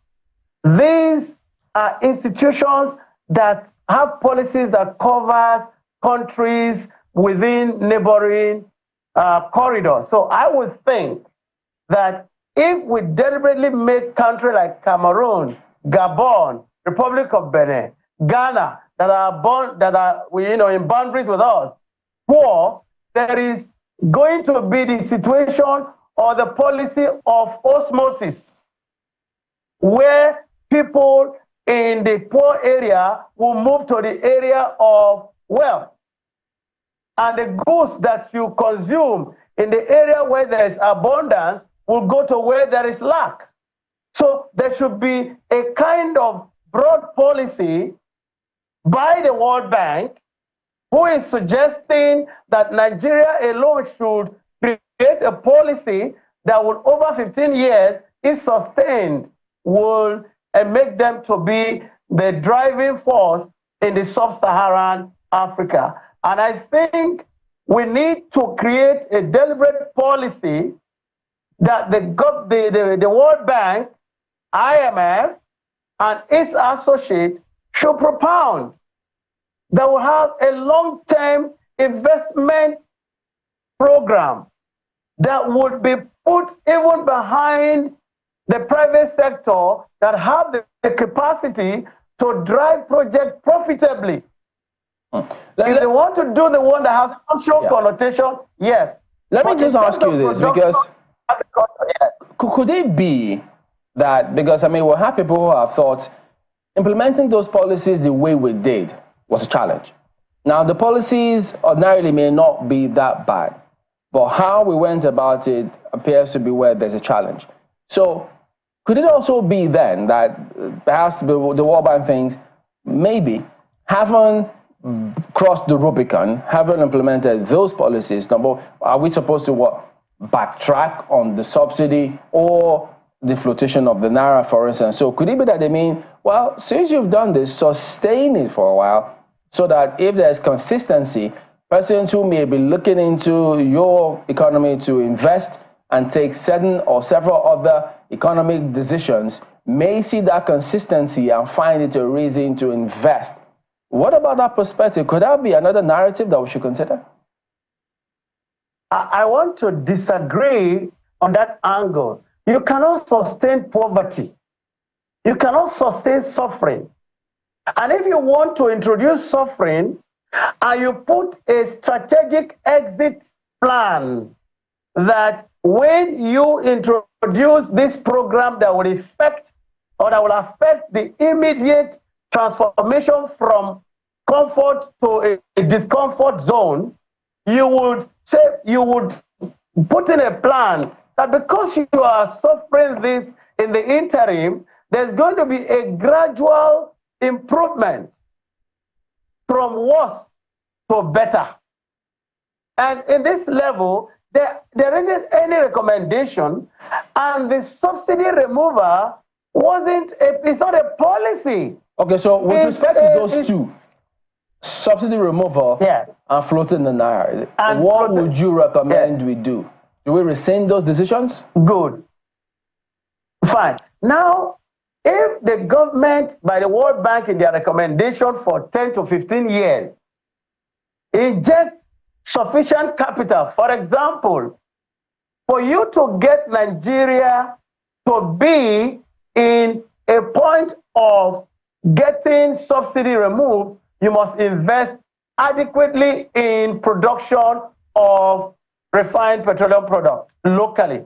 these are institutions that have policies that covers countries within neighboring corridors. So I would think that if we deliberately make countries like Cameroon, Gabon, Republic of Benin, Ghana, that are in boundaries with us, poor, there is going to be the situation or the policy of osmosis, where people in the poor area will move to the area of wealth. And the goods that you consume in the area where there is abundance will go to where there is lack. So there should be a kind of broad policy by the World Bank, who is suggesting that Nigeria alone should create a policy that will, over 15 years, if sustained, will make them to be the driving force in the sub-Saharan Africa. And I think we need to create a deliberate policy that the World Bank, IMF, and its associates should propound, that will have a long-term investment program that would be put even behind the private sector that have the capacity to drive projects profitably. If they want to do the one that has social connotation, yes. Let me just ask you this, because could it be that, because I mean, we'll have people who have thought implementing those policies the way we did was a challenge. Now, the policies ordinarily may not be that bad, but how we went about it appears to be where there's a challenge. So could it also be then that perhaps the World Bank thinks maybe haven't crossed the Rubicon, haven't implemented those policies? Number, are we supposed to backtrack on the subsidy or the flotation of the Naira, for instance? So could it be that they mean, well, since you've done this, sustain it for a while, so that if there's consistency, persons who may be looking into your economy to invest and take certain or several other economic decisions may see that consistency and find it a reason to invest. What about that perspective? Could that be another narrative that we should consider? I want to disagree on that angle. You cannot sustain poverty. You cannot sustain suffering. And if you want to introduce suffering and you put a strategic exit plan that when you introduce this program that will affect the immediate transformation from comfort to a discomfort zone, you would put in a plan that because you are suffering this in the interim, there's going to be a gradual improvement from worse to better. And in this level, there isn't any recommendation, and the subsidy remover it's not a policy. Okay, so with respect to those two, subsidy removal and floating the Naira, what would you recommend we do? Do we rescind those decisions? Good. Fine. Now, if the government, by the World Bank in their recommendation for 10 to 15 years, inject sufficient capital, for example, for you to get Nigeria to be in a point of getting subsidy removed, you must invest adequately in production of refined petroleum products locally.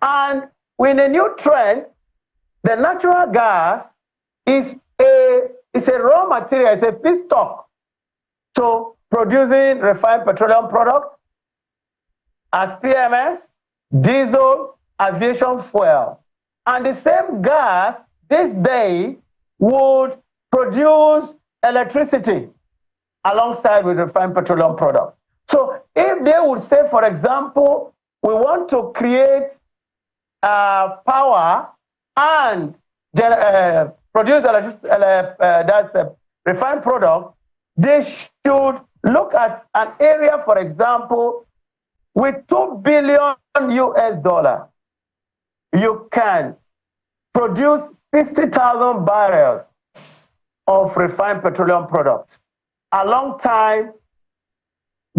And with a new trend, the natural gas is a raw material, it's a feedstock to producing refined petroleum products as PMS, diesel, aviation fuel. And the same gas this day would produce electricity alongside with refined petroleum products. So if they would say, for example, we want to create power and produce that's a refined product, they should look at an area, for example, with $2 billion US, you can produce 60,000 barrels of refined petroleum products. A long time,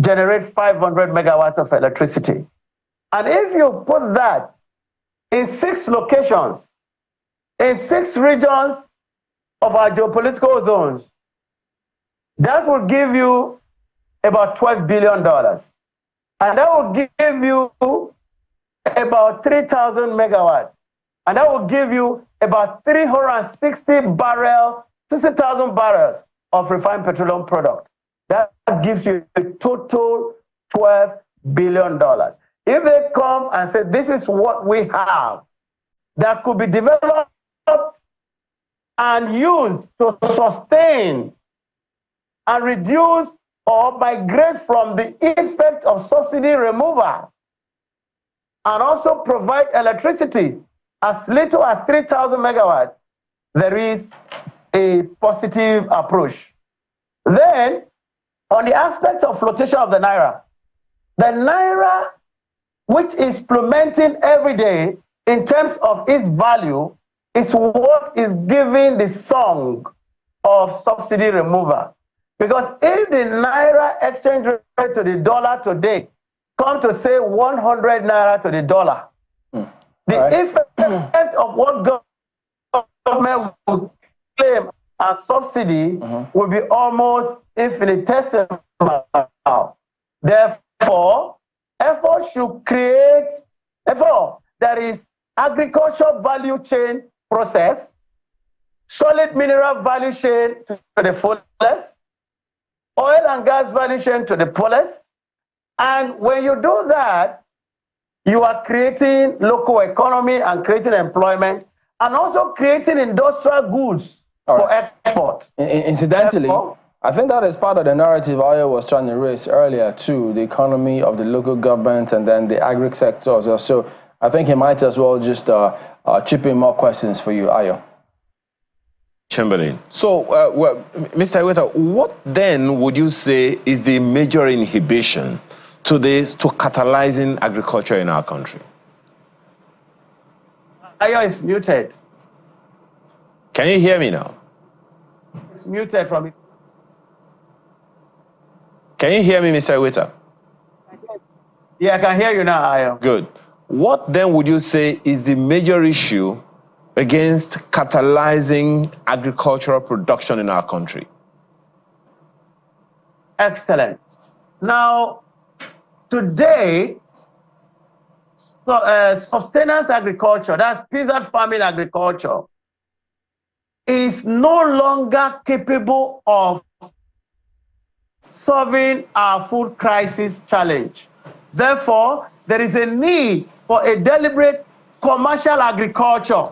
generate 500 megawatts of electricity. And if you put that in 6 locations, in 6 regions of our geopolitical zones, that will give you about $12 billion. And that will give you about 3,000 megawatts. And that will give you about 360,000 barrels of refined petroleum product. That gives you a total $12 billion. If they come and say, this is what we have that could be developed and used to sustain and reduce or migrate from the effect of subsidy removal, and also provide electricity as little as 3,000 megawatts, there is a positive approach. Then, on the aspect of flotation of the Naira, which is plummeting every day in terms of its value, is what is giving the song of subsidy removal. Because if the Naira exchange rate to the dollar today come to say 100 Naira to the dollar, the effect of what government will claim as subsidy will be almost infinitesimal. Therefore, effort should create, there is agriculture value chain process, solid mineral value chain to the fullest, oil and gas value chain to the fullest. And when you do that, you are creating local economy and creating employment and also creating industrial goods for export. Incidentally, I think that is part of the narrative Ayo was trying to raise earlier too, the economy of the local government and then the agri sectors. So I think he might as well just chip in more questions for you, Ayo. Chamberlain. So, Mr. Iweta, what then would you say is the major inhibition to catalyzing agriculture in our country? Ayo is muted. Can you hear me now? It's muted from it. Can you hear me, Mr. Iweta? Yeah, I can hear you now, Ayo. Good. What then would you say is the major issue against catalyzing agricultural production in our country? Excellent. Now, today, sustenance agriculture, that's peasant farming agriculture, is no longer capable of solving our food crisis challenge. Therefore, there is a need for a deliberate commercial agriculture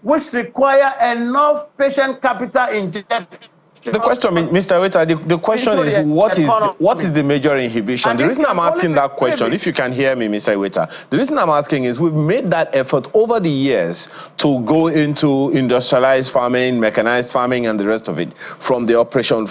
which require enough patient capital injection. The question, Mr. Iweta, the question is what is the major inhibition? And the reason I'm asking that question, if you can hear me, Mr. Iweta, the reason I'm asking is we've made that effort over the years to go into industrialized farming, mechanized farming, and the rest of it, from the Operation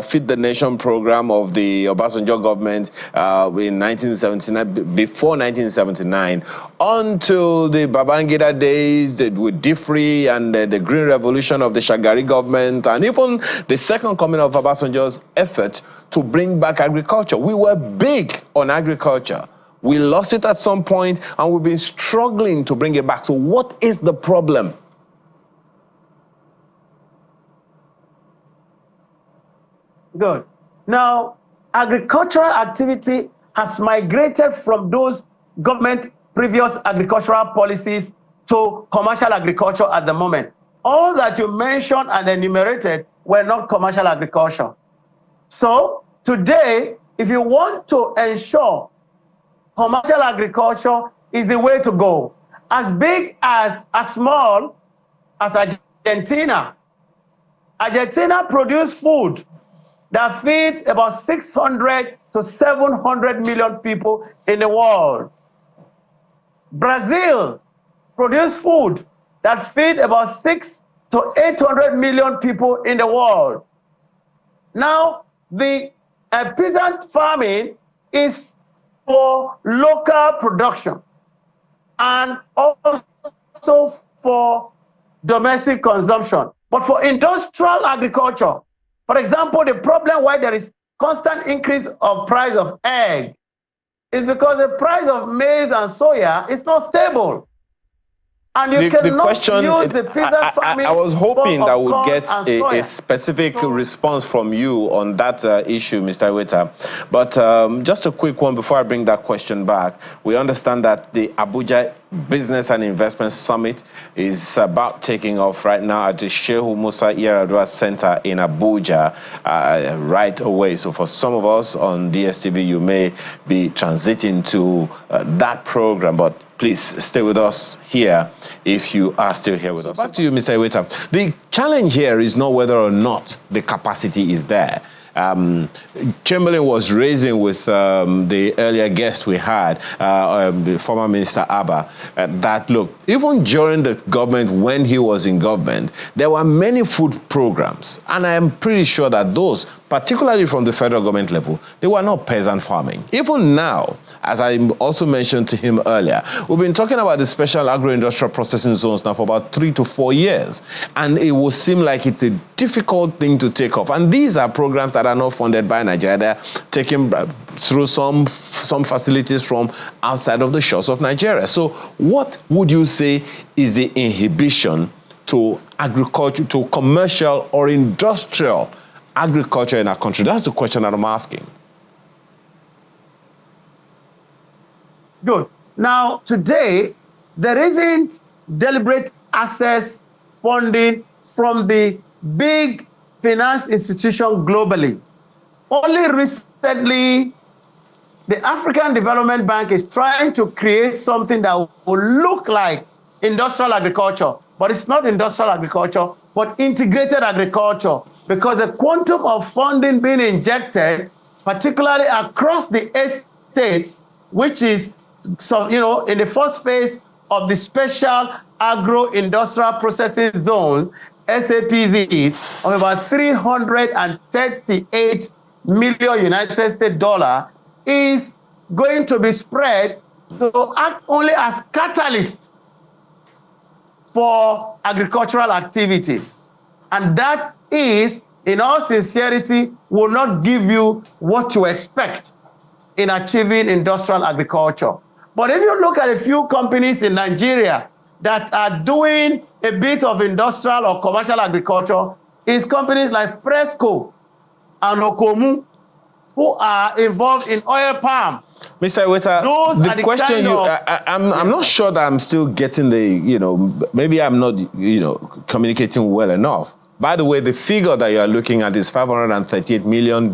Feed the Nation program of the Obasanjo government in 1979, before 1979, until the Babangida days with Diffree and the Green Revolution of the Shagari government, and even the second coming of Obasanjo's effort to bring back agriculture. We were big on agriculture. We lost it at some point, and we've been struggling to bring it back. So what is the problem? Good. Now, agricultural activity has migrated from those government previous agricultural policies to commercial agriculture at the moment. All that you mentioned and enumerated were not commercial agriculture. So today, if you want to ensure commercial agriculture is the way to go, as big as small as Argentina. Argentina produces food that feeds about 600 to 700 million people in the world. Brazil produces food that feeds about 600 to 800 million people in the world. Now, the peasant farming is for local production and also for domestic consumption. But for industrial agriculture, for example, the problem why there is constant increase of price of egg is because the price of maize and soya is not stable. And you cannot use the peasant farming. I was hoping that we'd corn get and a soya. specific response from you on that issue, Mr. Weta. But just a quick one before I bring that question back. We understand that the Abuja Business and Investment Summit is about taking off right now at the Shehu Musa Yar'Adua Center in Abuja right away. So for some of us on DSTV, you may be transiting to that program, but please stay with us here if you are still here with us. Back to you, Mr. Weta. The challenge here is not whether or not the capacity is there. Chamberlain was raising with the earlier guest we had, the former Minister Abba, that look, even during the government, when he was in government, there were many food programs, and I am pretty sure that those, particularly from the federal government level, they were not peasant farming. Even now, as I also mentioned to him earlier, we've been talking about the special agro-industrial processing zones now for about 3 to 4 years, and it will seem like it's a difficult thing to take off. And these are programs that are not funded by Nigeria. They're taken through some facilities from outside of the shores of Nigeria. So what would you say is the inhibition to agriculture, to commercial or industrial agriculture in our country? That's the question that I'm asking. Good. Now, today, there isn't deliberate access funding from the big finance institution globally. Only recently, the African Development Bank is trying to create something that will look like industrial agriculture, but it's not industrial agriculture, but integrated agriculture, because the quantum of funding being injected, particularly across the 8 states, which is, so, you know, in the first phase of the special agro-industrial processing zone, SAPZs, of about 338 million United States dollar is going to be spread to act only as catalyst for agricultural activities. And that is, in all sincerity, will not give you what you expect in achieving industrial agriculture. But if you look at a few companies in Nigeria that are doing a bit of industrial or commercial agriculture, is companies like Presco and Okomu, who are involved in oil palm. Mr. Weta, the question I'm not sure that I'm still getting the, you know, maybe I'm not, you know, communicating well enough. By the way, the figure that you're looking at is $538 million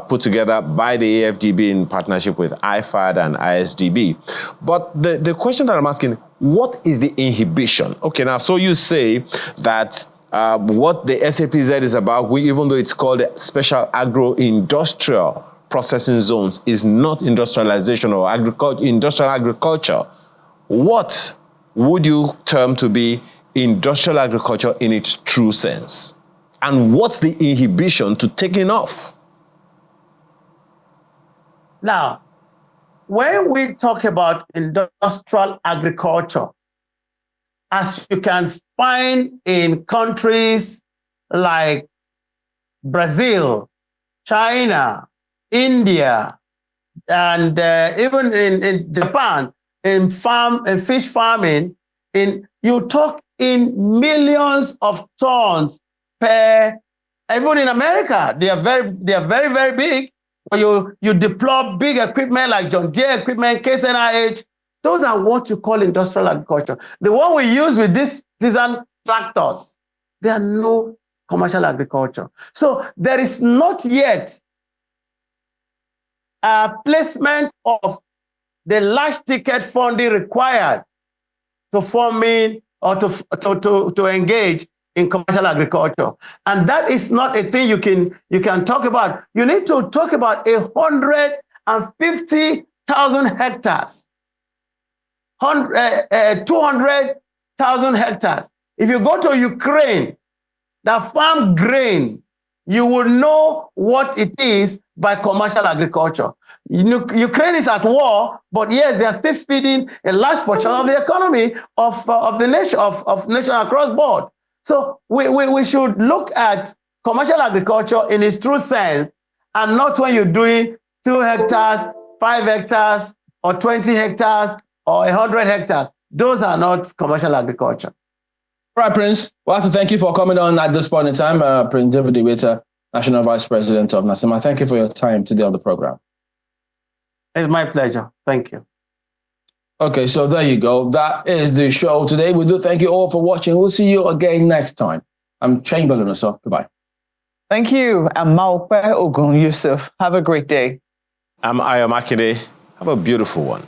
put together by the AFDB in partnership with IFAD and ISDB. But the question that I'm asking, what is the inhibition? Okay, now, so you say that what the SAPZ is about, even though it's called Special Agro-Industrial Processing Zones, is not industrialization or industrial agriculture. What would you term to be industrial agriculture in its true sense? And what's the inhibition to taking off? Now, when we talk about industrial agriculture, as you can find in countries like Brazil, China, India, and even in Japan, in fish farming, you talk in millions of tons per. Even in America, they are very, very big. You deploy big equipment like John Deere equipment, KSNIH. Those are what you call industrial agriculture. The one we use with these tractors, they are no commercial agriculture. So there is not yet a placement of the large ticket funding required to forming or to engage in commercial agriculture. And that is not a thing you can talk about. You need to talk about 150,000 hectares, 200,000 hectares. If you go to Ukraine, that farm grain, you will know what it is by commercial agriculture. Ukraine is at war, but yes, they are still feeding a large portion of the economy of the nation, of nation across board. So we should look at commercial agriculture in its true sense, and not when you're doing 2 hectares, 5 hectares, or 20 hectares, or 100 hectares. Those are not commercial agriculture. All right, Prince, we'd like to thank you for coming on at this point in time. Prince David Iweta, National Vice President of NASEMA. Thank you for your time today on the program. It's my pleasure. Thank you. Okay, so there you go. That is the show today. We do thank you all for watching. We'll see you again next time. I'm Chamberlain, so goodbye. Thank you. I'm Maokwe Ogun Yusuf. Have a great day. I'm Ayo Makinde. Have a beautiful one.